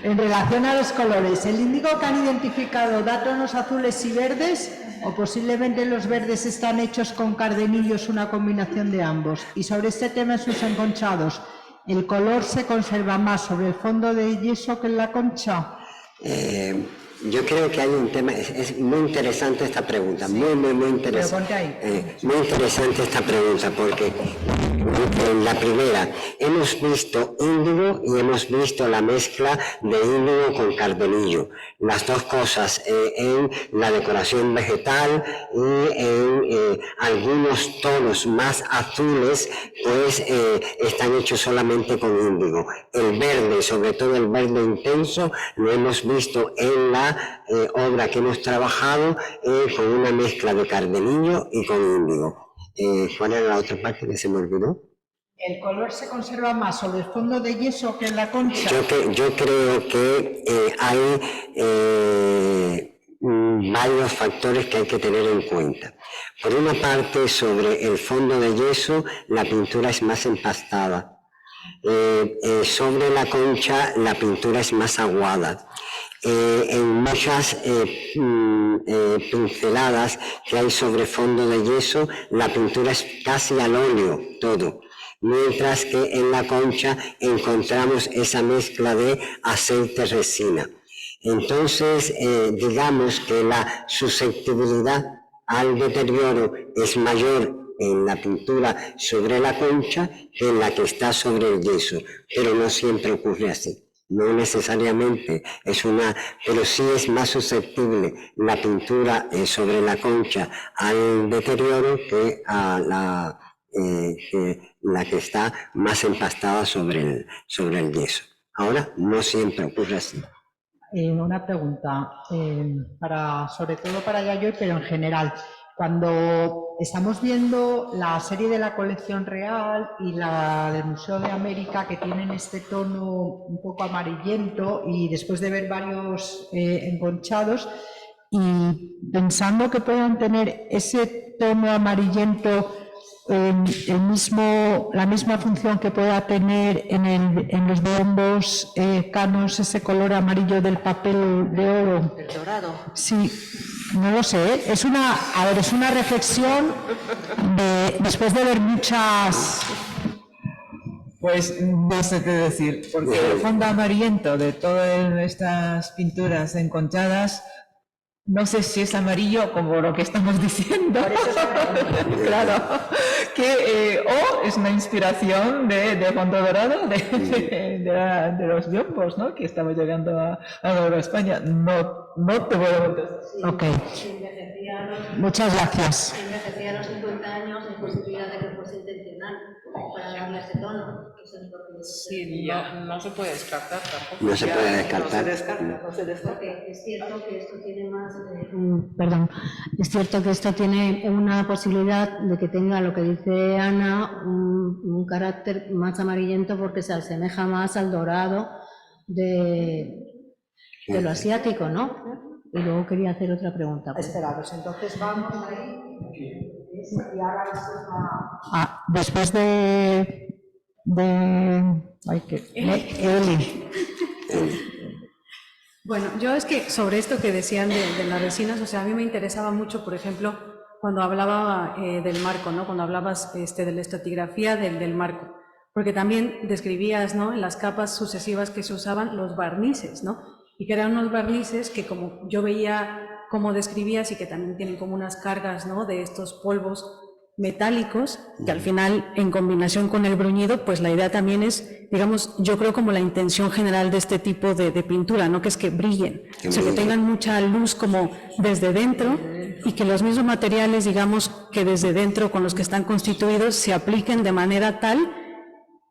En relación a los colores, el índigo que han identificado da tonos azules y verdes, o posiblemente los verdes están hechos con cardenillos, una combinación de ambos. Y sobre este tema, en sus enconchados, ¿el color se conserva más sobre el fondo de yeso que en la concha? Yo creo que hay un tema, es muy interesante esta pregunta, muy interesante. Muy interesante esta pregunta, porque en la primera hemos visto índigo y hemos visto la mezcla de índigo con cardenillo. Las dos cosas en la decoración vegetal y en algunos tonos más azules, pues están hechos solamente con índigo. El verde, sobre todo el verde intenso, lo hemos visto en la obra que hemos trabajado con una mezcla de cardenillo y con índigo. ¿Cuál era la otra parte que se me olvidó? ¿El color se conserva más sobre el fondo de yeso que en la concha? Yo creo que hay varios factores que hay que tener en cuenta. Por una parte, sobre el fondo de yeso, la pintura es más empastada. Sobre la concha, la pintura es más aguada. En muchas pinceladas que hay sobre fondo de yeso, la pintura es casi al óleo todo, mientras que en la concha encontramos esa mezcla de aceite-resina. Entonces, digamos que la susceptibilidad al deterioro es mayor en la pintura sobre la concha que en la que está sobre el yeso, pero no siempre ocurre así. No necesariamente pero sí es más susceptible la pintura sobre la concha al deterioro que a la que está más empastada sobre el yeso. Ahora, no siempre ocurre así. Una pregunta, sobre todo para Yayoi, pero en general. Cuando estamos viendo la serie de la colección real y la del Museo de América, que tienen este tono un poco amarillento, y después de ver varios enconchados, y pensando que puedan tener ese tono amarillento, la misma función que pueda tener en los bombos canos, ese color amarillo del papel de oro. El dorado. Sí, no lo sé. Es una reflexión después de ver muchas. Pues no sé qué decir, porque el fondo amarillento de todas estas pinturas enconchadas No sé si es amarillo como lo que estamos diciendo. Claro. O es una inspiración de fondo dorado de los yombos, ¿no? Que estamos llegando a Nueva España. No te voy a contestar. Ok. Muchas gracias. Si envejecía a los 50 años, hay posibilidad de que fuese intencional para darle ese tono. Sí, no se puede descartar tampoco. No se puede descartar. Porque es cierto que esto tiene más... Perdón, es cierto que esto tiene una posibilidad de que tenga, lo que dice Ana, un carácter más amarillento porque se asemeja más al dorado de lo asiático, ¿no? Y luego quería hacer otra pregunta. Esperaros, entonces vamos ahí. Y ahora después de Eli. Bueno, yo es que sobre esto que decían de las resinas, o sea, a mí me interesaba mucho, por ejemplo, cuando hablaba del marco, ¿no? Cuando hablabas de la estratigrafía del marco, porque también describías, ¿no?, en las capas sucesivas que se usaban los barnices, ¿no? Y que eran unos barnices que, como yo veía cómo describías, y que también tienen como unas cargas, ¿no?, de estos polvos metálicos, que al final, en combinación con el bruñido, pues la idea también es, digamos, yo creo como la intención general de este tipo de pintura, ¿no?, que es que brillen, o sea, que tengan mucha luz como desde dentro, y que los mismos materiales, digamos, que desde dentro con los que están constituidos se apliquen de manera tal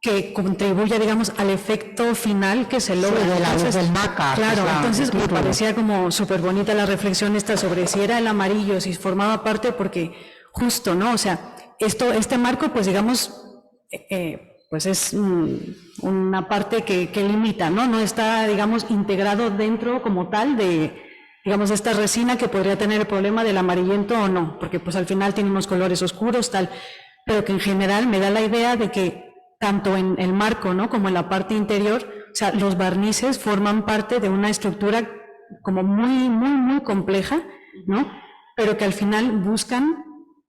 que contribuya, digamos, al efecto final que se logra. De la luz del maca. Claro, entonces me parecía como súper bonita la reflexión esta sobre si era el amarillo, si formaba parte, porque justo, ¿no? O sea, este marco, pues digamos, pues es una parte que limita, ¿no? No está, digamos, integrado dentro como tal de, digamos, esta resina que podría tener el problema del amarillento o no, porque pues al final tiene unos colores oscuros, tal, pero que en general me da la idea de que tanto en el marco, ¿no?, como en la parte interior, o sea, los barnices forman parte de una estructura como muy compleja, ¿no?, pero que al final buscan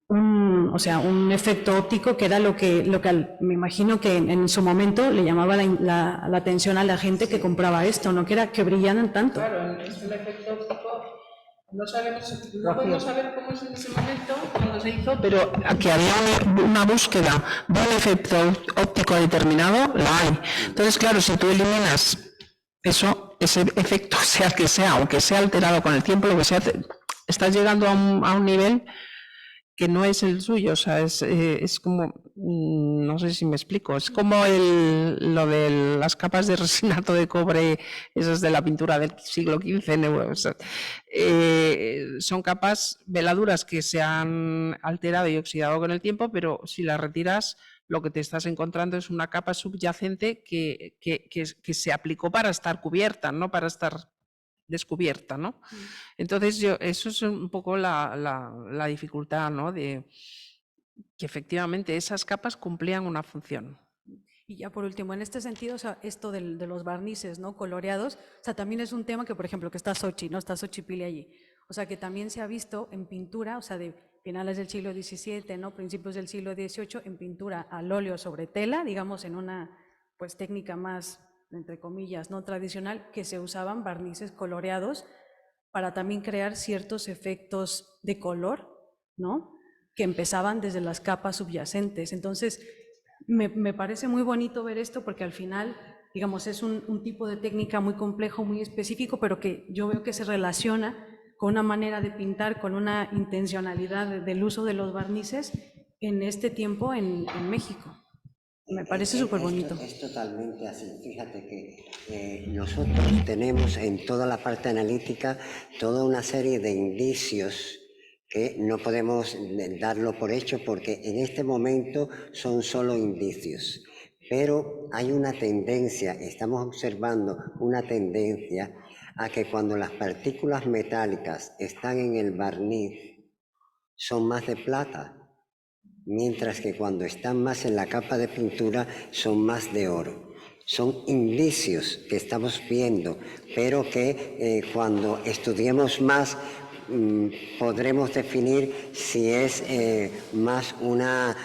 un efecto óptico, que era lo que me imagino que en su momento le llamaba la atención a la gente que compraba esto, ¿no?, que era que brillaran tanto. Claro, es un efecto óptico. No podemos saber cómo es en ese momento cuando se hizo, pero que había una búsqueda de un efecto óptico determinado, la hay. Entonces, claro, si tú eliminas ese efecto, sea el que sea, aunque sea alterado con el tiempo, lo que sea, estás llegando a un nivel que no es el suyo, o sea, es como, no sé si me explico, es como lo de las capas de resinato de cobre, esas de la pintura del siglo XV, o sea, son capas veladuras que se han alterado y oxidado con el tiempo, pero si las retiras, lo que te estás encontrando es una capa subyacente que se aplicó para estar cubierta, no para estar descubierta, ¿no? Entonces eso es un poco la dificultad, ¿no?, de que efectivamente esas capas cumplían una función. Y ya por último, en este sentido, o sea, esto de los barnices, ¿no?, coloreados, o sea, también es un tema que, por ejemplo, que está Sochi, ¿no?, está Xochipilli allí, o sea, que también se ha visto en pintura, o sea, de finales del siglo XVII, ¿no?, principios del siglo XVIII, en pintura al óleo sobre tela, digamos, en una, pues, técnica más, entre comillas, no tradicional, que se usaban barnices coloreados para también crear ciertos efectos de color, ¿no?, que empezaban desde las capas subyacentes. Entonces, me parece muy bonito ver esto, porque al final, digamos, es un tipo de técnica muy complejo, muy específico, pero que yo veo que se relaciona con una manera de pintar, con una intencionalidad del uso de los barnices en este tiempo en México. Me parece súper bonito. Es totalmente así. Fíjate que nosotros tenemos en toda la parte analítica toda una serie de indicios que no podemos darlo por hecho porque en este momento son solo indicios. Pero hay una tendencia, estamos observando una tendencia a que cuando las partículas metálicas están en el barniz son más de plata, mientras que cuando están más en la capa de pintura son más de oro. Son indicios que estamos viendo, pero que cuando estudiemos más podremos definir si es más una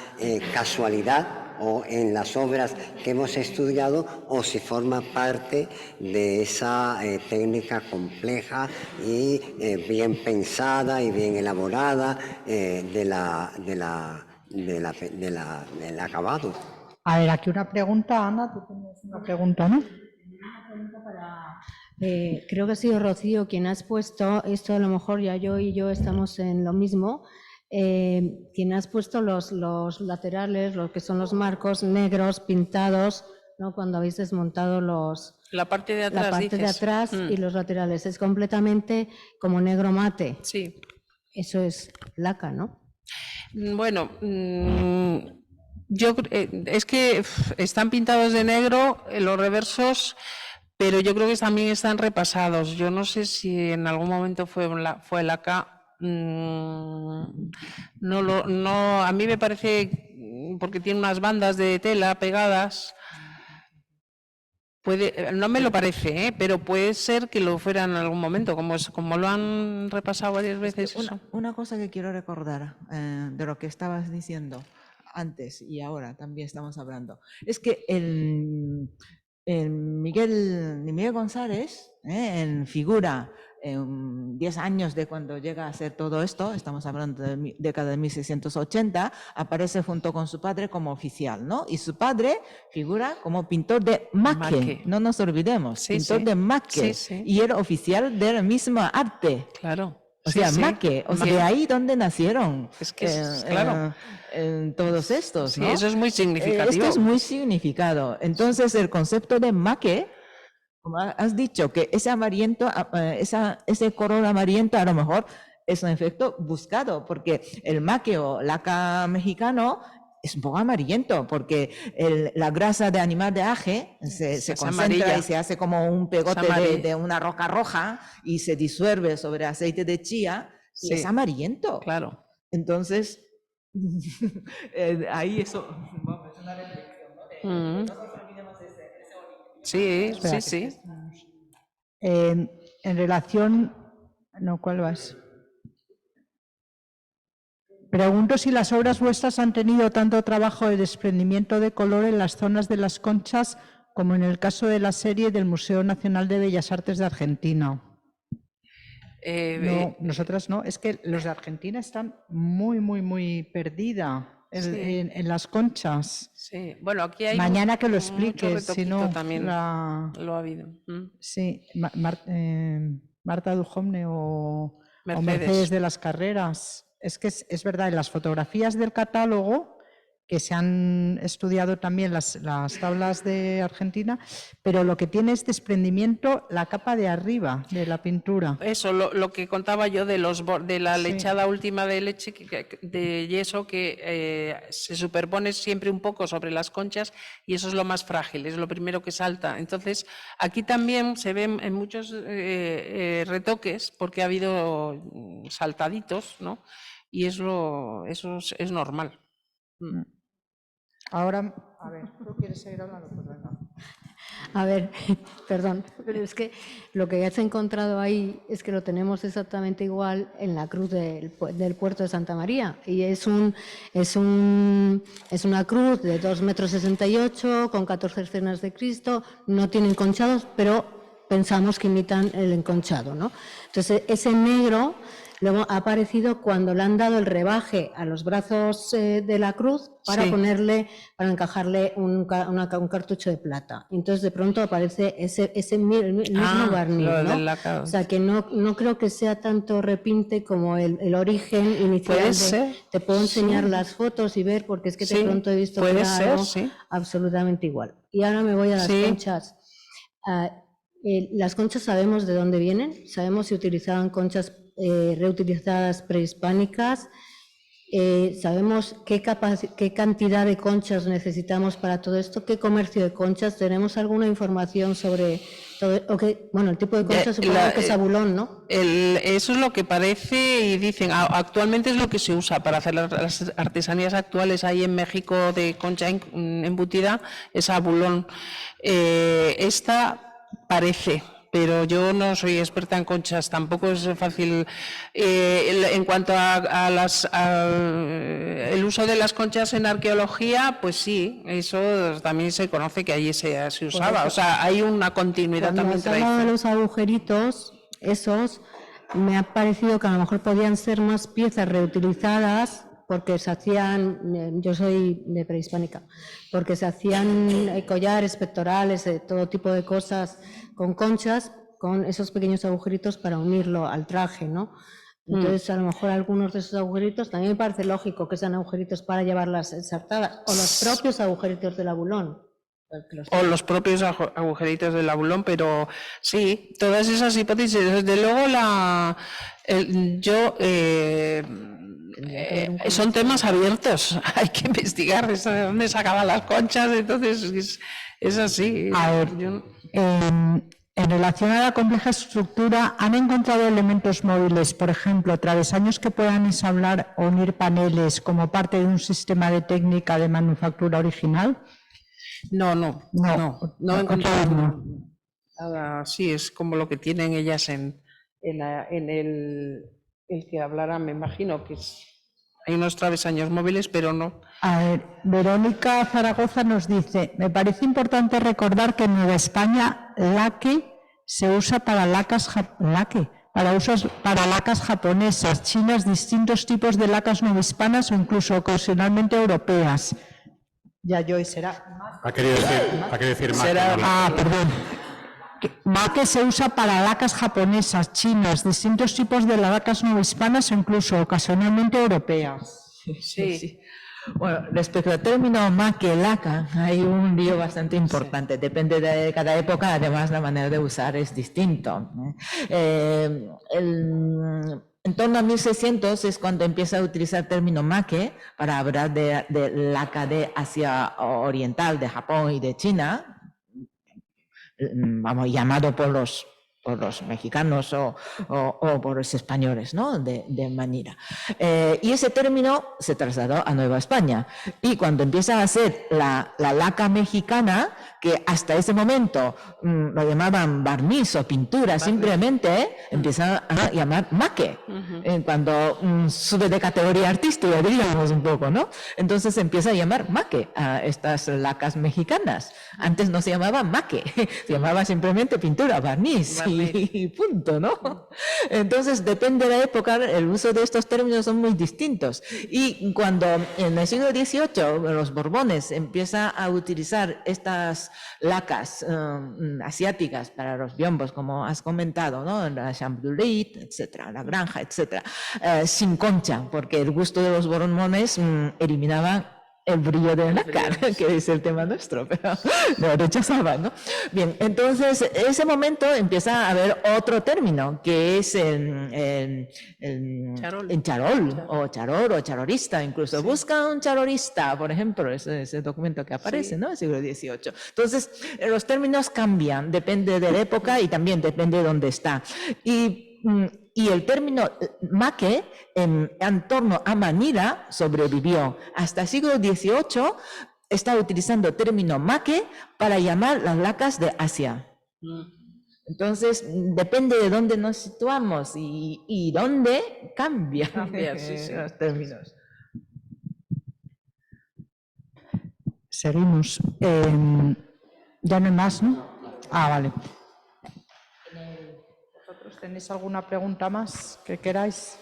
casualidad o en las obras que hemos estudiado, o si forma parte de esa técnica compleja y bien pensada y bien elaborada del acabado. A ver, aquí una pregunta, Ana, tú tienes una pregunta, ¿no? Una pregunta creo que ha sido Rocío quien has puesto, esto a lo mejor ya yo y yo estamos en lo mismo, quien has puesto los laterales, lo que son los marcos negros pintados, ¿no? Cuando habéis desmontado la parte de atrás, de atrás y los laterales. Es completamente como negro mate. Sí. Eso es laca, ¿no? Bueno, es que están pintados de negro los reversos, pero yo creo que también están repasados. Yo no sé si en algún momento fue laca. A mí me parece, porque tiene unas bandas de tela pegadas, no me lo parece, pero puede ser que lo fuera en algún momento, como lo han repasado varias veces. Una cosa que quiero recordar de lo que estabas diciendo antes y ahora también estamos hablando, es que el Miguel González, en figura, en 10 años de cuando llega a hacer todo esto, estamos hablando de década de 1680, aparece junto con su padre como oficial, ¿no? Y su padre figura como pintor de maque, no nos olvidemos, pintor de maque, y era oficial de la misma arte. Claro. O sea, maque, o sea, de ahí donde nacieron claro. Todos estos, ¿no? Sí, eso es muy significativo. Esto es muy significado. Entonces, el concepto de maque, como has dicho, que ese amarillento, ese color amarillento a lo mejor es un efecto buscado, porque el maque o laca mexicano es un poco amarillento, porque la grasa de animal de aje se concentra amarilla. Y se hace como un pegote de una roca roja y se disuelve sobre aceite de chía y es amarillento. Claro. Entonces, ahí eso es una reflexión, ¿no? No nos olvidemos ese origen. Sí. En relación... No, ¿cuál vas? Pregunto si las obras vuestras han tenido tanto trabajo de desprendimiento de color en las zonas de las conchas como en el caso de la serie del Museo Nacional de Bellas Artes de Argentina. No, nosotras no. Es que los de Argentina están muy perdida en las conchas. Sí, bueno, aquí hay mañana que lo expliques, si no también lo ha habido. Sí, Marta Duhovne o Mercedes de las Carreras. Es que es verdad, en las fotografías del catálogo, que se han estudiado también las tablas de Argentina, pero lo que tiene es desprendimiento la capa de arriba de la pintura. Eso, lo que contaba yo de la lechada última de leche, de yeso, que se superpone siempre un poco sobre las conchas y eso es lo más frágil, es lo primero que salta. Entonces, aquí también se ven en muchos retoques, porque ha habido saltaditos, ¿no? Y eso es normal. Ahora, a ver, ¿tú quieres seguir hablando? Pues venga. A ver, perdón, pero es que lo que has encontrado ahí es que lo tenemos exactamente igual en la cruz del puerto de Santa María. Y es una cruz de 2,68 m con 14 escenas de Cristo, no tiene enconchados, pero pensamos que imitan el enconchado, ¿no? Entonces, ese negro luego ha aparecido cuando le han dado el rebaje a los brazos de la cruz para encajarle un cartucho de plata. Entonces de pronto aparece el mismo barniz, ¿no? O sea que no creo que sea tanto repinte como el origen inicial. ¿Puede ser? Te puedo enseñar las fotos y ver, porque es que de pronto he visto que era algo absolutamente igual. Y ahora me voy a las conchas. Las conchas sabemos de dónde vienen, sabemos si utilizaban conchas reutilizadas prehispánicas, sabemos qué cantidad de conchas necesitamos para todo esto, qué comercio de conchas, tenemos alguna información sobre todo, el tipo de conchas supongo que es abulón, ¿no? Eso es lo que parece y dicen, actualmente es lo que se usa para hacer las artesanías actuales ahí en México de concha embutida, es abulón. Esta parece, pero yo no soy experta en conchas, tampoco es fácil. En cuanto a el uso de las conchas en arqueología, pues sí, eso también se conoce que allí se usaba, o sea, hay una continuidad Cuando también has hablado de tradicional. los agujeritos, esos, me ha parecido que a lo mejor podían ser más piezas reutilizadas, porque se hacían, yo soy de prehispánica, porque se hacían collares, pectorales, todo tipo de cosas con conchas, con esos pequeños agujeritos para unirlo al traje, ¿no? Entonces, a lo mejor algunos de esos agujeritos, también me parece lógico que sean agujeritos para llevarlas ensartadas, o los propios agujeritos del abulón. O los propios agujeritos del abulón, pero sí, todas esas hipótesis, desde luego son temas abiertos, hay que investigar de dónde sacaban las conchas, entonces es así. A ver, en relación a la compleja estructura, ¿han encontrado elementos móviles, por ejemplo, travesaños que puedan ensamblar o unir paneles como parte de un sistema de técnica de manufactura original? No he encontrado nada. Sí, es como lo que tienen ellas en el que hablará, me imagino que hay unos travesaños móviles, pero no. A ver, Verónica Zaragoza nos dice, me parece importante recordar que en Nueva España laque se usa para lacas japonesas, chinas, distintos tipos de lacas novohispanas o incluso ocasionalmente europeas. Ya yo, y será. Ha querido decir más. Perdón. Laque se usa para lacas japonesas, chinas, distintos tipos de lacas novohispanas o incluso ocasionalmente europeas. Sí. Bueno, respecto al término maque, laca, hay un lío bastante importante. Depende de cada época, además la manera de usar es distinto. En torno a 1600 es cuando empieza a utilizar el término maque para hablar de laca de Asia Oriental, de Japón y de China, vamos, llamado por los mexicanos o por los españoles, ¿no? de manera. Y ese término se trasladó a Nueva España. Y cuando empieza a ser la laca mexicana, que hasta ese momento lo llamaban barniz o pintura, simplemente empieza a llamar maque. Cuando sube de categoría artística, digamos un poco, ¿no? Entonces empieza a llamar maque a estas lacas mexicanas. Antes no se llamaba maque, se llamaba simplemente pintura, barniz. Y punto, ¿no? Entonces, depende de la época, el uso de estos términos son muy distintos. Y cuando en el siglo XVIII los Borbones empiezan a utilizar estas lacas asiáticas para los biombos, como has comentado, ¿no? La Champ-du-Lit, etcétera, la granja, etcétera, sin concha, porque el gusto de los Borbones eliminaba el brillo de nácar, que es el tema nuestro, pero lo rechazaban, ¿no? Bien, entonces, en ese momento empieza a haber otro término, que es en charol, o charor, o charorista, incluso. Sí. Busca un charorista, por ejemplo, ese documento que aparece, ¿no? En el siglo XVIII. Entonces, los términos cambian, depende de la época y también depende de dónde está. Y el término maque en torno a Manila sobrevivió. Hasta el siglo XVIII está utilizando el término maque para llamar las lacas de Asia. Entonces, depende de dónde nos situamos y dónde cambia sí. Los términos. Seguimos. Ya no hay más, ¿no? Vale. ¿Tenéis alguna pregunta más que queráis?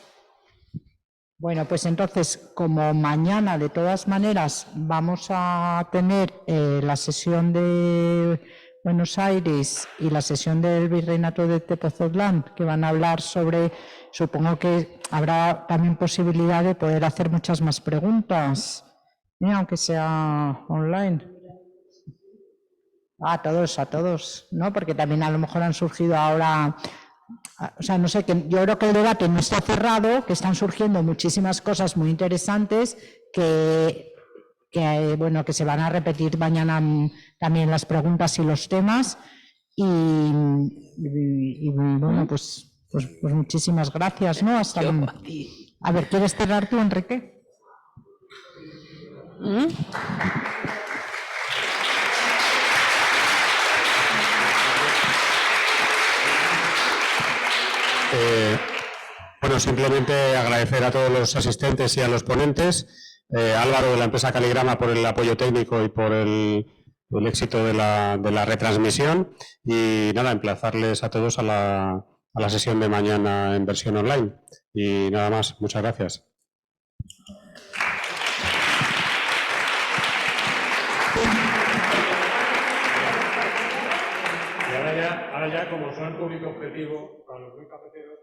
Bueno, pues entonces, como mañana de todas maneras vamos a tener la sesión de Buenos Aires y la sesión del Virreinato de Tepoztlán, que van a hablar sobre, supongo que habrá también posibilidad de poder hacer muchas más preguntas, aunque sea online. A todos, ¿no? Porque también a lo mejor han surgido ahora... O sea, no sé, yo creo que el debate no está cerrado, que están surgiendo muchísimas cosas muy interesantes que se van a repetir mañana también las preguntas y los temas. Y bueno, pues muchísimas gracias, ¿no? Hasta a ver, ¿quieres cerrar tú, Enrique? Bueno, simplemente agradecer a todos los asistentes y a los ponentes, Álvaro de la empresa Caligrama por el apoyo técnico y por el éxito de la retransmisión, y nada, emplazarles a todos a la sesión de mañana en versión online. Y nada más, muchas gracias. Y ahora ya, como son público objetivo, para los muy cafeteros,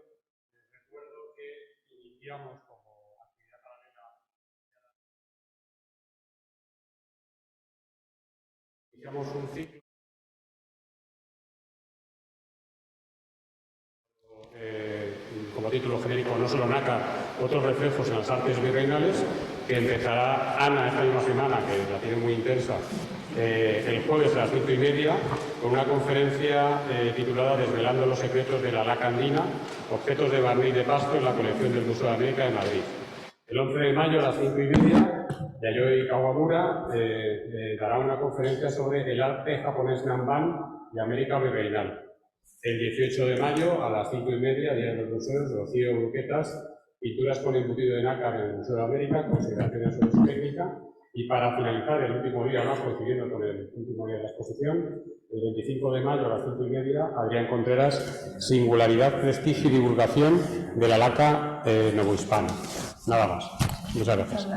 les recuerdo que iniciamos como actividad paralela, iniciamos un ciclo como título genérico, no solo NACA, otros reflejos en las artes virreinales, que empezará Ana esta misma semana, que la tiene muy intensa, el jueves a las 5:30, con una conferencia titulada Desvelando los secretos de la laca andina, objetos de barniz de pasto en la colección del Museo de América de Madrid. El 11 de mayo a las 5:30, Yayoi Kawamura dará una conferencia sobre el arte japonés Nanban y América virreinal. El 18 de mayo a las 5:30, Día de los Museos, Rocío Urquetas, pinturas con embutido de nácar en el Museo de América, consideraciones sobre su técnica. Y para finalizar, el último día, más coincidiendo con el último día de la exposición, el 25 de mayo a las 5:30, Adrián Contreras, Singularidad, Prestigio y Divulgación de la laca novohispana. Nada más. Muchas gracias.